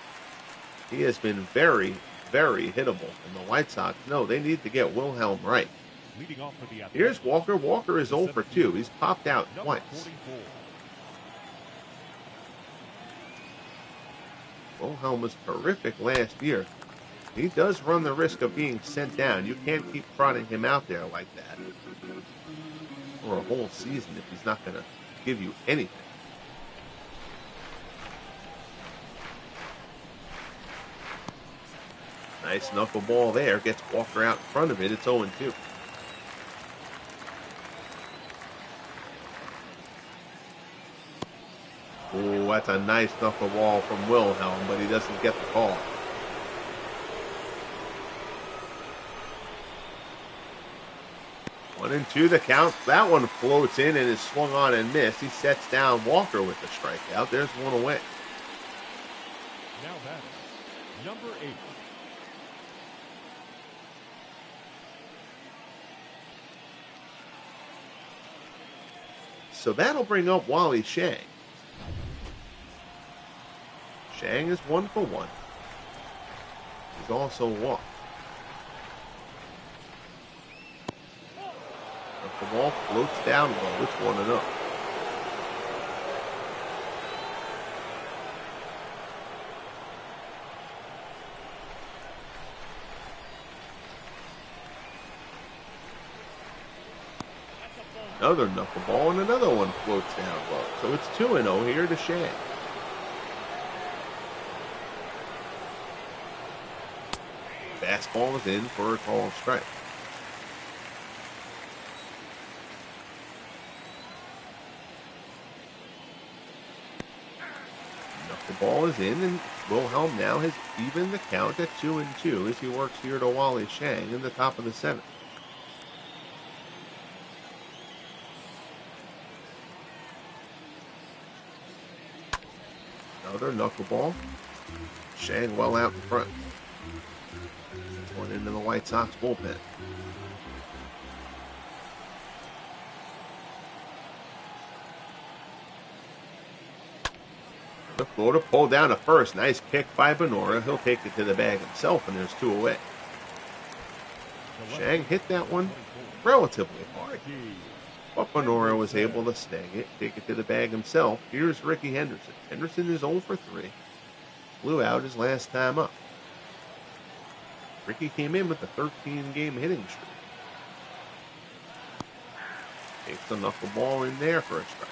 He has been very, very hittable. And the White Sox, no, they need to get Wilhelm right. Here's Walker. Walker is 0 for 2. He's popped out twice. Wilhelm was terrific last year. He does run the risk of being sent down. You can't keep trotting him out there like that for a whole season if he's not going to give you anything. Nice knuckleball there. Gets Walker out in front of it. It's 0-2. Oh, that's a nice knuckleball from Wilhelm, but he doesn't get the call. 1-2 the count. That one floats in and is swung on and missed. He sets down Walker with the strikeout. There's one away. Now batting, number 8. so that'll bring up Wally Shang. Shang is 1 for 1. He's also walked. But the ball floats down low. It's 1-0. Another knuckleball, and another one floats down low. So it's 2-0 here to Shang. Fastball is in for a called strike. Knuckleball is in, and Wilhelm now has evened the count at 2-2 as he works here to Wally Shang in the top of the 7th. Another knuckleball. Shang well out in front. One into the White Sox bullpen. The floater pulled down to first. Nice kick by Benora. He'll take it to the bag himself, and there's 2 away. Shang hit that one relatively hard, but Benora was able to snag it, take it to the bag himself. Here's Ricky Henderson. Henderson is 0 for 3. Blew out his last time up. Ricky came in with a 13-game hitting streak. Takes a knuckleball in there for a strike.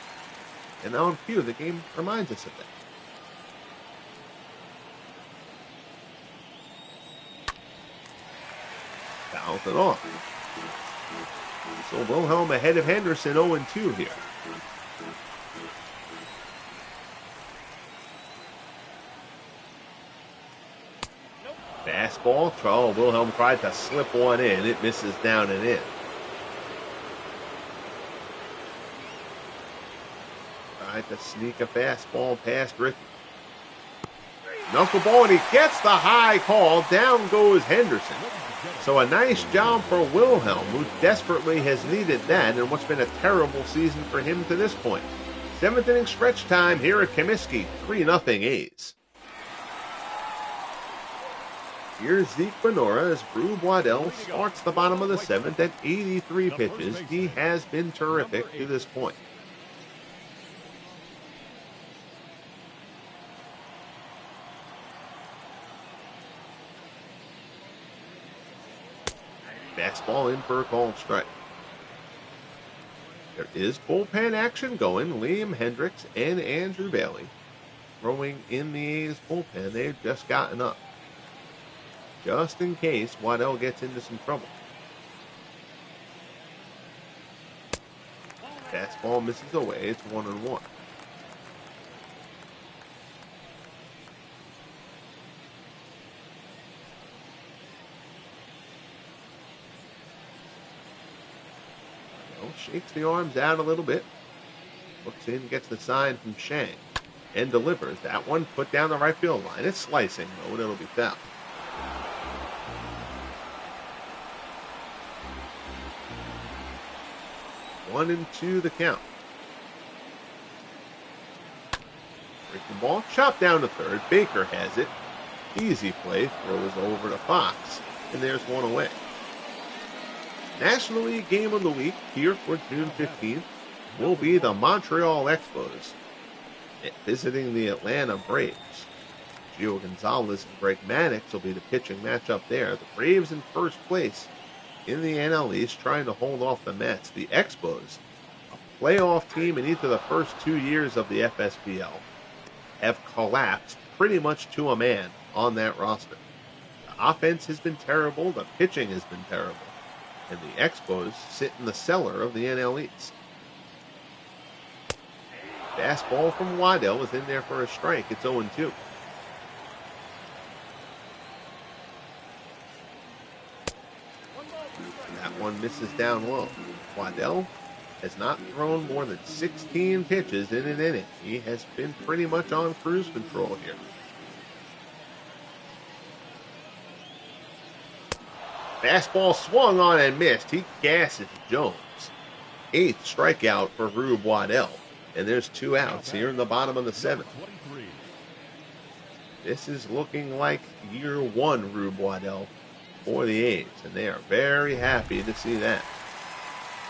And on cue, the game reminds us of that. Fouls it off. So Wilhelm ahead of Henderson, 0-2 here. Fastball. Wilhelm tried to slip one in. It misses down and in. Tried to sneak a fastball past Ricky. Knuckleball, and he gets the high call. Down goes Henderson. So a nice job for Wilhelm, who desperately has needed that in what's been a terrible season for him to this point. 7th inning stretch time here at Comiskey. 3-0 A's. Here's Zeke Benora as Brew Waddell starts the bottom of the 7th at 83 pitches. He has been terrific to this point. Fastball in for a called strike. There is bullpen action going. Liam Hendricks and Andrew Bailey throwing in the A's bullpen. They've just gotten up, just in case Waddell gets into some trouble. Fastball misses away. It's 1-1. Shakes the arms out a little bit. Looks in, gets the sign from Shang, and delivers. That one put down the right field line. It's slicing, though, and it'll be foul. One and 2 the count. Breaking ball, chopped down to third. Baker has it. Easy play, throws over to Fox, and there's one away. National League Game of the Week here for June 15th will be the Montreal Expos visiting the Atlanta Braves. Gio Gonzalez and Greg Maddux will be the pitching matchup there. The Braves in first place in the NL East, trying to hold off the Mets. The Expos, a playoff team in each of the first 2 years of the FSBL, have collapsed pretty much to a man on that roster. The offense has been terrible. The pitching has been terrible. And the Expos sit in the cellar of the NL East. Fastball from Waddell is in there for a strike. It's 0-2. That one misses down low. Waddell has not thrown more than 16 pitches in an inning. He has been pretty much on cruise control here. Fastball swung on and missed. He gasses Jones. 8th strikeout for Rube Waddell. And there's 2 outs here in the bottom of the 7th. This is looking like year 1 Rube Waddell for the A's, and they are very happy to see that.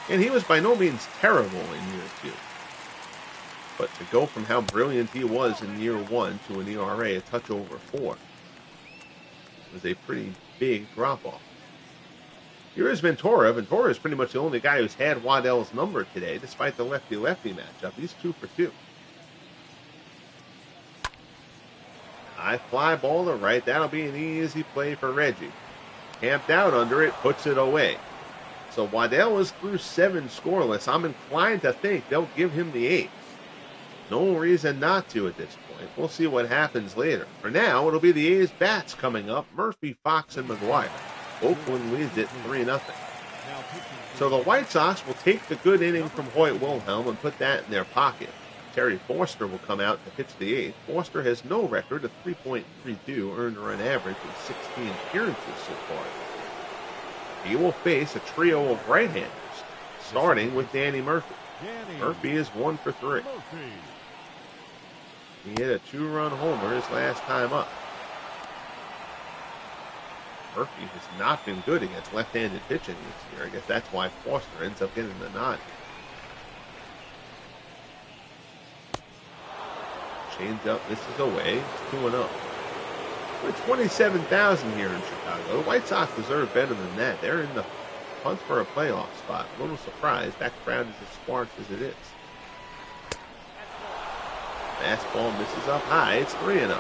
And he was by no means terrible in year 2. But to go from how brilliant he was in year 1 to an ERA a touch over 4 was a pretty big drop-off. Here is Ventura. Ventura is pretty much the only guy who's had Waddell's number today, despite the lefty-lefty matchup. He's 2 for 2. High fly ball to right. That'll be an easy play for Reggie. Camped out under it, puts it away. So Waddell is through 7 scoreless. I'm inclined to think they'll give him the 8th. No reason not to at this point. We'll see what happens later. For now, it'll be the A's bats coming up. Murphy, Fox, and McGuire. Oakland leads it 3-0. So the White Sox will take the good inning from Hoyt Wilhelm and put that in their pocket. Terry Forster will come out to pitch the 8th. Forster has no record of 3.32 earned run average in 16 appearances so far. He will face a trio of right-handers, starting with Danny Murphy. Murphy is 1 for 3. He hit a 2-run homer his last time up. Murphy has not been good against left-handed pitching this year. I guess that's why Forster ends up getting the nod. Change up, this is away, 2-0. We're 27,000 here in Chicago. The White Sox deserve better than that. They're in the hunt for a playoff spot. A little surprised that crowd is as sparse as it is. Fastball misses up high. It's 3-0.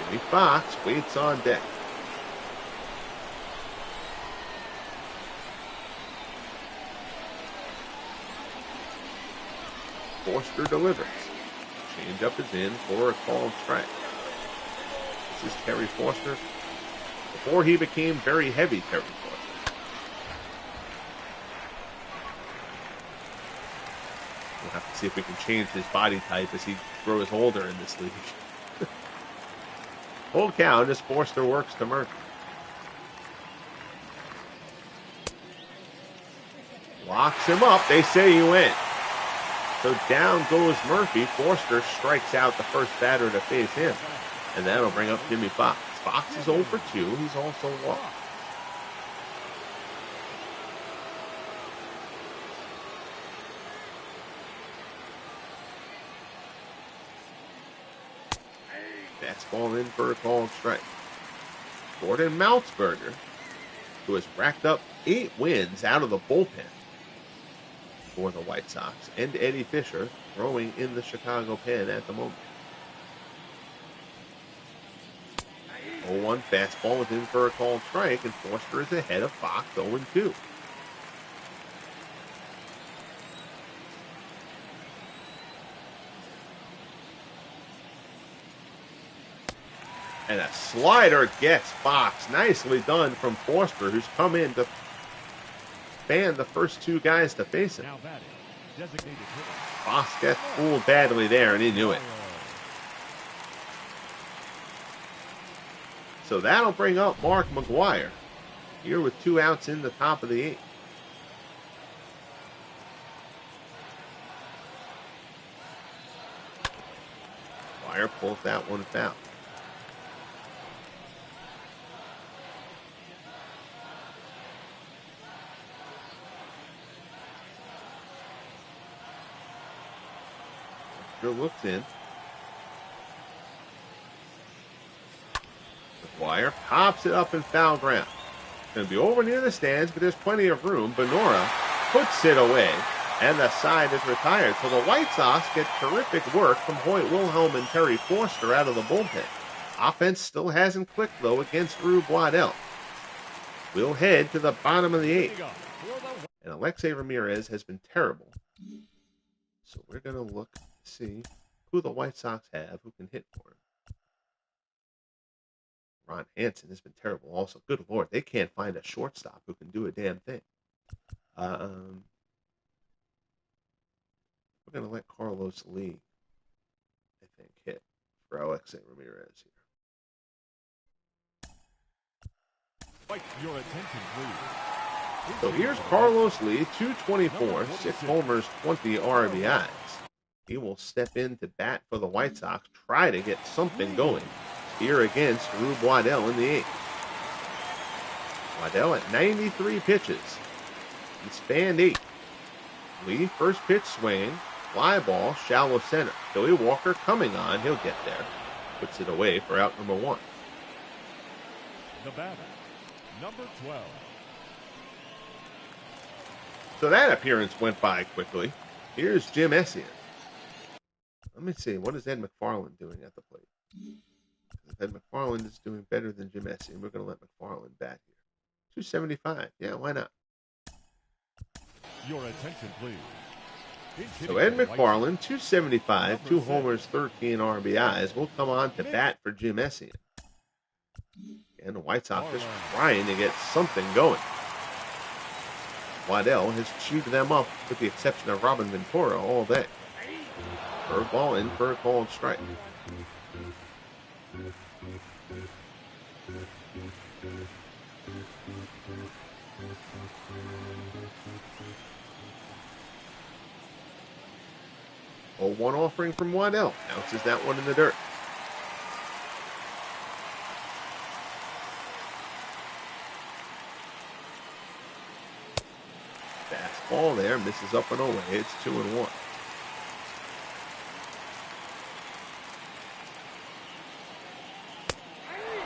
Jimmy Fox waits on deck. Forster delivers. Changeup is in for a called strike. This is Terry Forster before he became very heavy Terry Forster. We'll have to see if we can change his body type as he grows older in this league. Full count as Forster works to Murphy. Locks him up. They say he went. So down goes Murphy. Forster strikes out the first batter to face him. And that'll bring up Jimmy Fox. Fox is 0 for 2. He's also walked. Fastball in for a called strike. Gordon Maltzberger, who has racked up 8 wins out of the bullpen for the White Sox, and Eddie Fisher throwing in the Chicago pen at the moment. 0-1 fastball is in for a called strike, and Forster is ahead of Fox 0-2. And a slider gets Fox. Nicely done from Forster, who's come in to fan the first 2 guys to face him. Fox gets fooled badly there, and he knew it. So that'll bring up Mark McGuire here with 2 outs in the top of the 8th. McGuire pulls that one foul. Looks in. McGuire pops it up in foul ground. It's going to be over near the stands, but there's plenty of room. Benora puts it away, and the side is retired. So the White Sox get terrific work from Hoyt Wilhelm and Terry Forster out of the bullpen. Offense still hasn't clicked, though, against Rube Waddell. We'll head to the bottom of the 8th. And Alexei Ramirez has been terrible. So we're going to look see who the White Sox have who can hit for him. Ron Hansen has been terrible also. Good Lord, they can't find a shortstop who can do a damn thing. We're going to let Carlos Lee, I think, hit for Alexei Ramirez here. Your attention, please. So here's Carlos Lee, 224, 6 homers, 20 RBIs. He will step in to bat for the White Sox, try to get something going here against Rube Waddell in the eighth. Waddell at 93 pitches. He spanned 8. Lee, first pitch swinging, fly ball, shallow center. Joey Walker coming on, he'll get there. Puts it away for out number 1. The batter, number 12. So that appearance went by quickly. Here's Jim Essien. Let me see, what is Ed McFarland doing at the plate? If Ed McFarland is doing better than Jim Essien, we're going to let McFarland bat here. 275, yeah, why not? Your attention, please. So Ed McFarland, 275, 2 homers, 13 RBIs, will come on to bat for Jim Essien. And the White Sox just trying to get something going. Waddell has chewed them up, with the exception of Robin Ventura, all day. Curveball in for a called strike. Oh, 1 offering from Waddell. Bounces that one in the dirt. Fastball there, misses up and away. It's 2-1.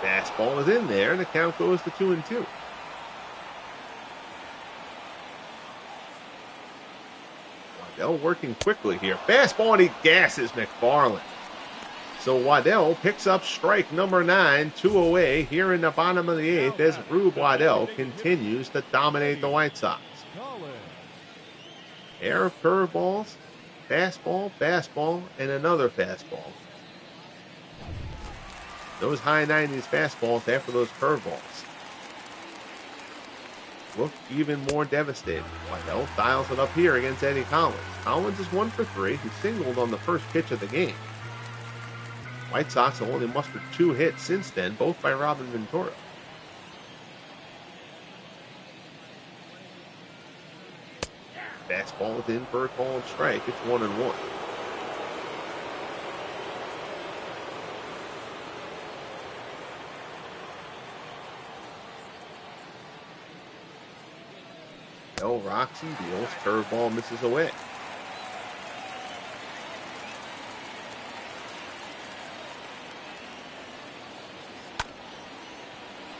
Fastball is in there, and the count goes to 2-2. Waddell working quickly here. Fastball, and he gasses McFarland. So Waddell picks up strike number 9, 2 away here in the bottom of the 8th as Rube Waddell continues to dominate the White Sox. Pair of curveballs, fastball, fastball, and another fastball. Those high 90s fastballs after those curveballs look even more devastating. Waddell dials it up here against Eddie Collins. Collins is 1 for 3. He singled on the first pitch of the game. White Sox have only mustered 2 hits since then, both by Robin Ventura. Fastball is in for a called strike. It's 1-1. Bell rocks and deals. Curveball misses away.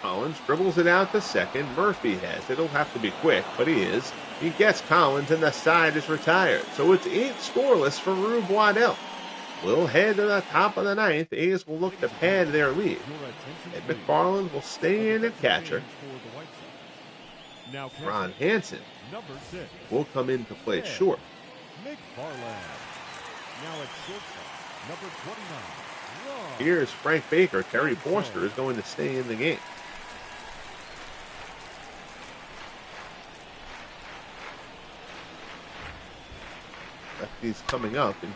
Collins dribbles it out to second. Murphy has it. It'll have to be quick, but he is. He gets Collins, and the side is retired. So it's 8 scoreless for Rube Waddell. We'll head to the top of the 9th. A's will look to pad their lead. Ed McFarland will stay in at catcher. Ron Hansen will come in to play short. Here's Frank Baker. Terry Forster is going to stay in the game. Lefties coming up, and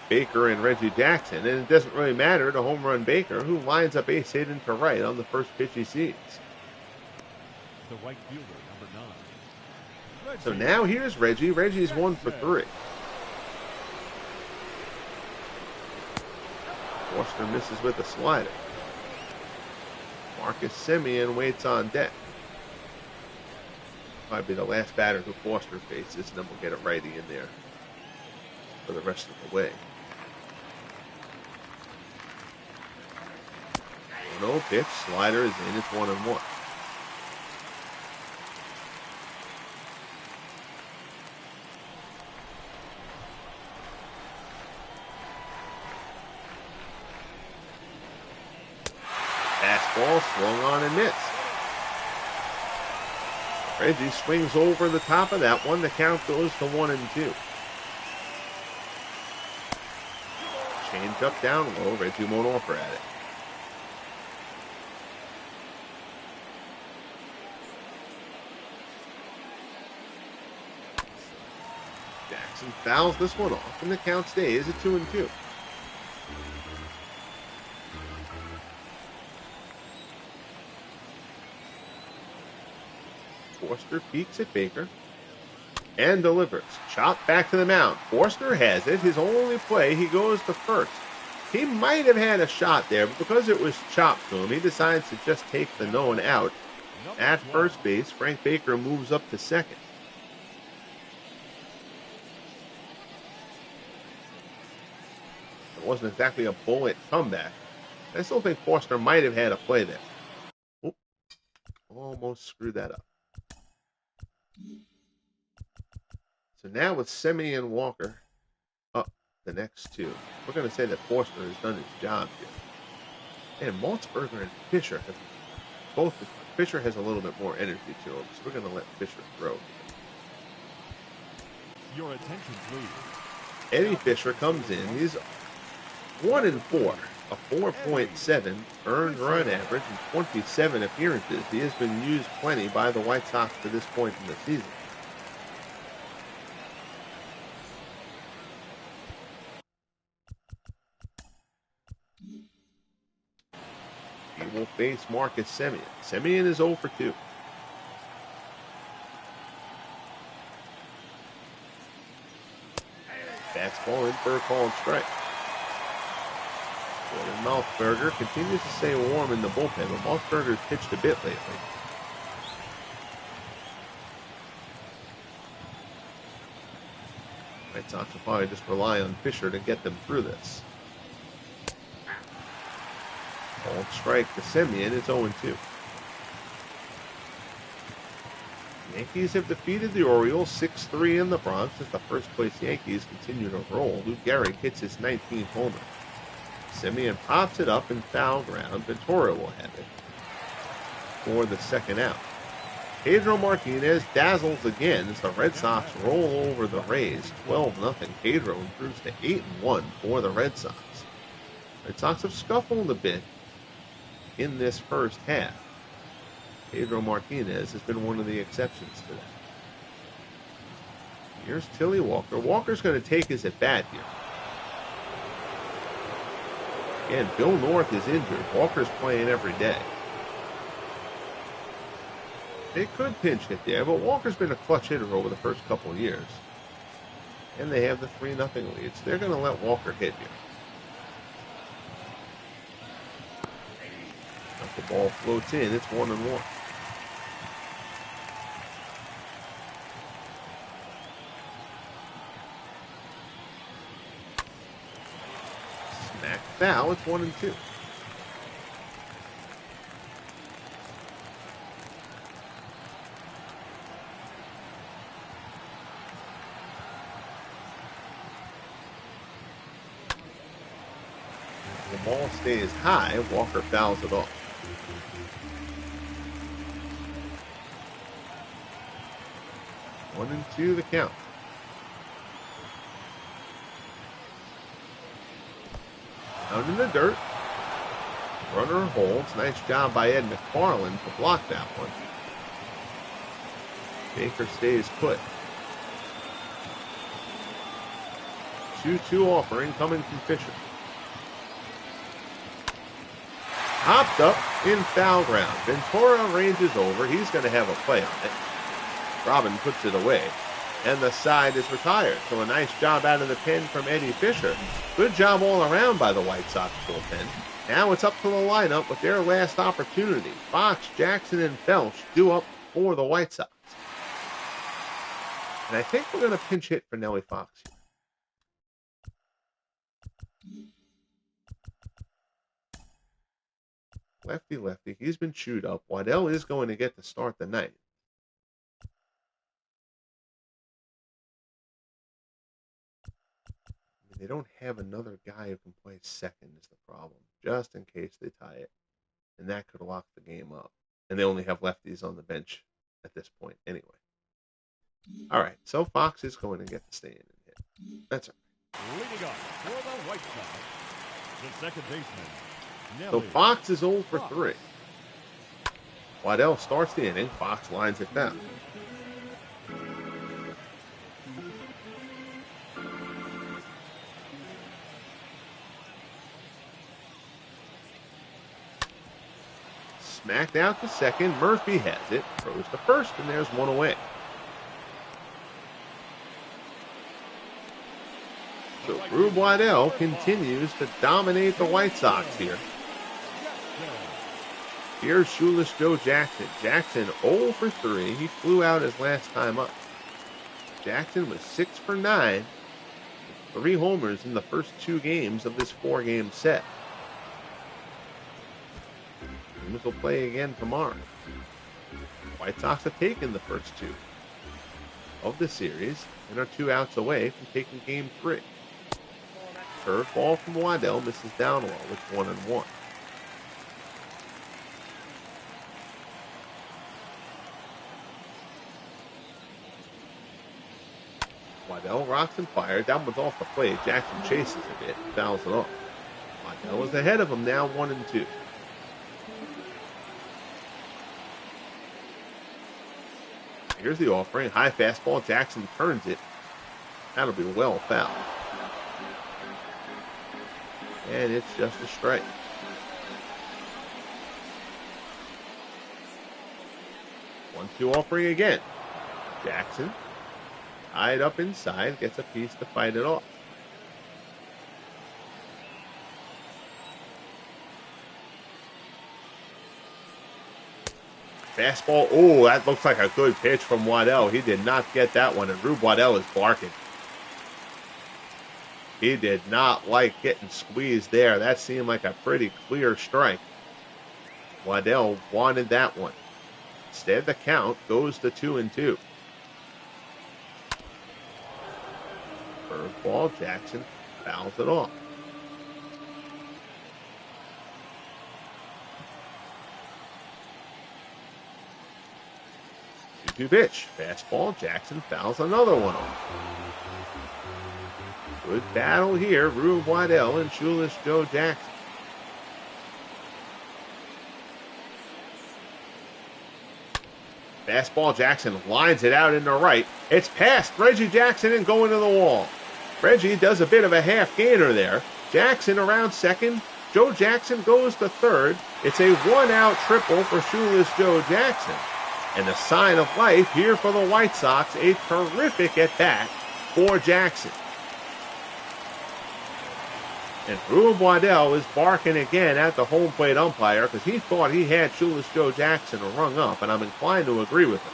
Baker and Reggie Jackson. And it doesn't really matter to home run Baker, who lines up ace hit into right on the first pitch he sees. The right fielder, number 9. So now here's Reggie. Reggie's 1 for 3. Forster misses with a slider. Marcus Semien waits on deck. Might be the last batter who Forster faces, and then we'll get a righty in there for the rest of the way. 1-0 pitch. Slider is in. It's 1-1. Fastball swung on and missed. Reggie swings over the top of that one. The count goes to 1-2. Change up down low. Reggie won't offer at it. Jackson fouls this one off, and the count stays at 2-2. Forster peeks at Baker and delivers. Chop back to the mound. Forster has it. His only play, he goes to first. He might have had a shot there, but because it was chopped to him, he decides to just take the known out. At first base, Frank Baker moves up to second. It wasn't exactly a bullet comeback. I still think Forster might have had a play there. Oop, almost screwed that up. So now with Semien and Walker up the next two, we're going to say that Forster has done his job here. And Maltzberger and Fisher have both. Fisher has a little bit more energy to him, so we're going to let Fisher throw. Your attention, please. Eddie Fisher comes in. He's 1-4, a 4.7 earned run average, and 27 appearances. He has been used plenty by the White Sox to this point in the season. He will face Marcus Semien. Semien is 0 for 2. Fastball in for a called strike. Jordan Maltzberger continues to stay warm in the bullpen, but Maltzberger's pitched a bit lately. White Sox will probably just rely on Fisher to get them through this. Called strike to Semien. It's 0-2. Yankees have defeated the Orioles 6-3 in the Bronx as the first-place Yankees continue to roll. Lou Gehrig hits his 19th homer. Semien pops it up in foul ground. Ventura will have it for the second out. Pedro Martinez dazzles again as the Red Sox roll over the Rays 12-0. Pedro improves to 8-1 for the Red Sox. Red Sox have scuffled a bit in this first half. Pedro Martinez has been one of the exceptions to that. Here's Tilly Walker. Walker's going to take his at-bat here. Again, Bill North is injured. Walker's playing every day. They could pinch hit there, but Walker's been a clutch hitter over the first couple of years. And they have the 3-0 lead, so they're going to let Walker hit here. The ball floats in. It's 1-1. Smack foul. It's 1-2. The ball stays high. Walker fouls it off. 1-2 the count. Down in the dirt. Runner holds. Nice job by Ed McFarland to block that one. Baker stays put. 2-2 offering coming from Fisher. Hopped up in foul ground. Ventura ranges over. He's going to have a play on it. Robin puts it away, and the side is retired. So a nice job out of the pen from Eddie Fisher. Good job all around by the White Sox bullpen. Now it's up to the lineup with their last opportunity. Fox, Jackson, and Felsch due up for the White Sox. And I think we're going to pinch hit for Nellie Fox here. Lefty. He's been chewed up. Waddell is going to get to start the night. They don't have another guy who can play second is the problem, just in case they tie it. And that could lock the game up. And they only have lefties on the bench at this point anyway. All right, so Fox is going to get to stay in and hit. That's all right. Leading off for the White Sox, the second baseman, So Fox is 0 for 3. Waddell starts the inning. Fox lines it down. Smacked out to second. Murphy has it. Throws to first, and there's one away. So Rube Waddell continues to dominate the White Sox here. Here's Shoeless Joe Jackson. Jackson 0 for 3. He flew out his last time up. Jackson was 6 for 9. 3 homers in the first 2 games of this 4-game set. Teams will play again tomorrow. White Sox have taken the first 2 of the series and are 2 outs away from taking game 3. Curveball from Waddell misses down low. It's 1-1. Waddell rocks and fires. That one's off the plate. Jackson chases a bit, fouls it off. Waddell is ahead of him now, 1-2. Here's the offering. High fastball. Jackson turns it. That'll be well fouled. And it's just a strike. 1-2 offering again. Jackson tied up inside, gets a piece to fight it off. Fastball. Oh, that looks like a good pitch from Waddell. He did not get that one, and Rube Waddell is barking. He did not like getting squeezed there. That seemed like a pretty clear strike. Waddell wanted that one. Instead, the count goes to 2-2. Curveball. Jackson fouls it off. Two pitch. Fastball. Jackson fouls another one off. Good battle here. Rube Waddell and Shoeless Joe Jackson. Fastball. Jackson lines it out into right. It's past Reggie Jackson and going to the wall. Reggie does a bit of a half gainer there. Jackson around second. Joe Jackson goes to third. It's a 1-out triple for Shoeless Joe Jackson. And a sign of life here for the White Sox. A terrific at-bat for Jackson. And Rube Waddell is barking again at the home plate umpire because he thought he had Shoeless Joe Jackson rung up, and I'm inclined to agree with him.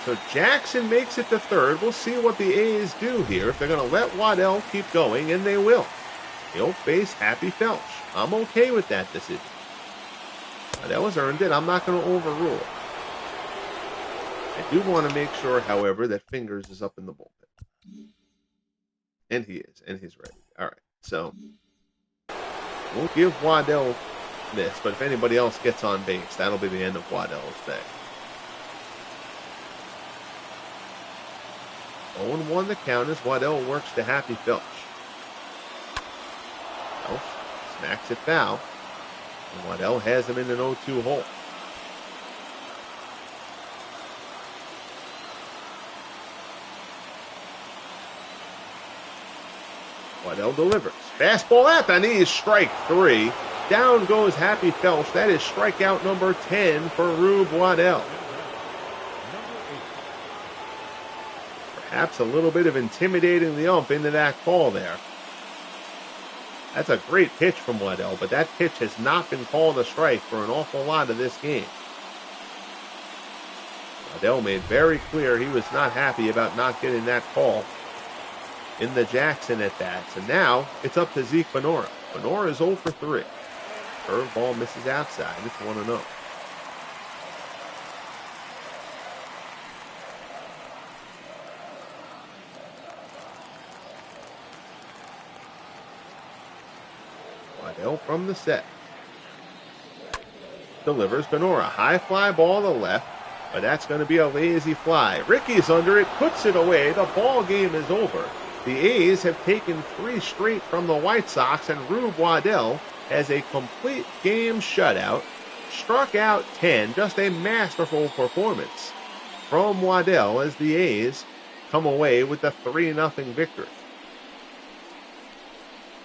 So Jackson makes it to third. We'll see what the A's do here. If they're going to let Waddell keep going, and they will. He'll face Happy Felch. I'm okay with that decision. Waddell has earned it. I'm not going to overrule it. I do want to make sure, however, that Fingers is up in the bullpen. And he is, and he's ready. All right, so we'll give Waddell this, but if anybody else gets on base, that'll be the end of Waddell's day. 0-1 the count as Waddell works to Happy Felch. Felch smacks it foul, and Waddell has him in an 0-2 hole. Waddell delivers. Fastball at the knees, strike 3. Down goes Happy Felch. That is strikeout number 10 for Rube Waddell. Perhaps a little bit of intimidating the ump into that call there. That's a great pitch from Waddell, but that pitch has not been called a strike for an awful lot of this game. Waddell made very clear he was not happy about not getting that call in the Jackson at bats. And now it's up to Zeke Benora. Benora is 0 for 3. Curveball misses outside. It's 1-0. Waddell from the set. Delivers Benora. High fly ball to left, but that's going to be a lazy fly. Ricky's under it, puts it away. The ball game is over. The A's have taken 3 straight from the White Sox, and Rube Waddell has a complete game shutout. Struck out 10. Just a masterful performance from Waddell as the A's come away with the 3-0 victory.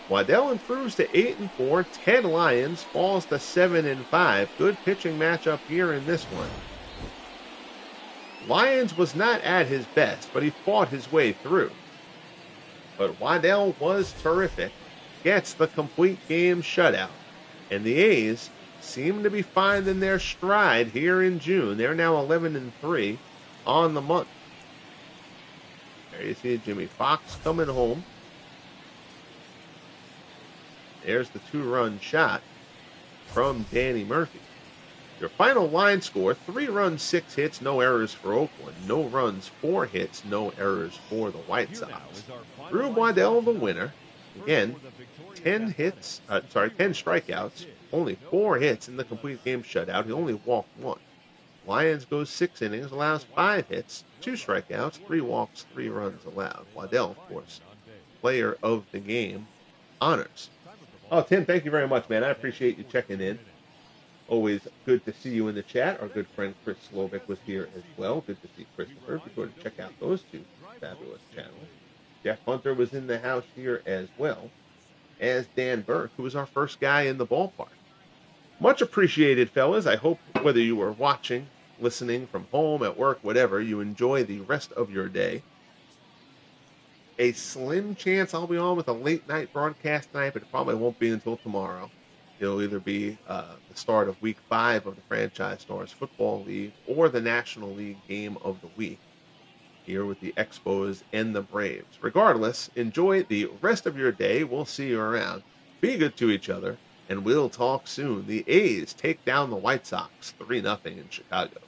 Waddell improves to 8-4. Ted Lyons falls to 7-5. Good pitching matchup here in this one. Lyons was not at his best, but he fought his way through. But Waddell was terrific, gets the complete game shutout, and the A's seem to be finding their stride here in June. They're now 11-3 on the month. There you see Jimmy Fox coming home. There's the 2-run shot from Danny Murphy. Your final line score, 3 runs, 6 hits, no errors for Oakland. No runs, 4 hits, no errors for the White Sox. Drew Waddell the winner. Again, 10 strikeouts, only 4 hits in the complete game shutout. He only walked 1. Lyons goes 6 innings, allows 5 hits, 2 strikeouts, 3 walks, 3 runs allowed. Waddell, of course, player of the game honors. Oh, Tim, thank you very much, man. I appreciate you checking in. Always good to see you in the chat. Our good friend Chris Slovic was here as well. Good to see Christopher. Be sure to check out those 2 fabulous channels. Jeff Hunter was in the house here as well as Dan Burke, who was our first guy in the ballpark. Much appreciated, fellas. I hope whether you were watching, listening from home, at work, whatever, you enjoy the rest of your day. A slim chance I'll be on with a late night broadcast tonight, but it probably won't be until tomorrow. It'll either be the start of Week 5 of the Franchise Stars Football League or the National League Game of the Week here with the Expos and the Braves. Regardless, enjoy the rest of your day. We'll see you around. Be good to each other, and we'll talk soon. The A's take down the White Sox 3-0 in Chicago.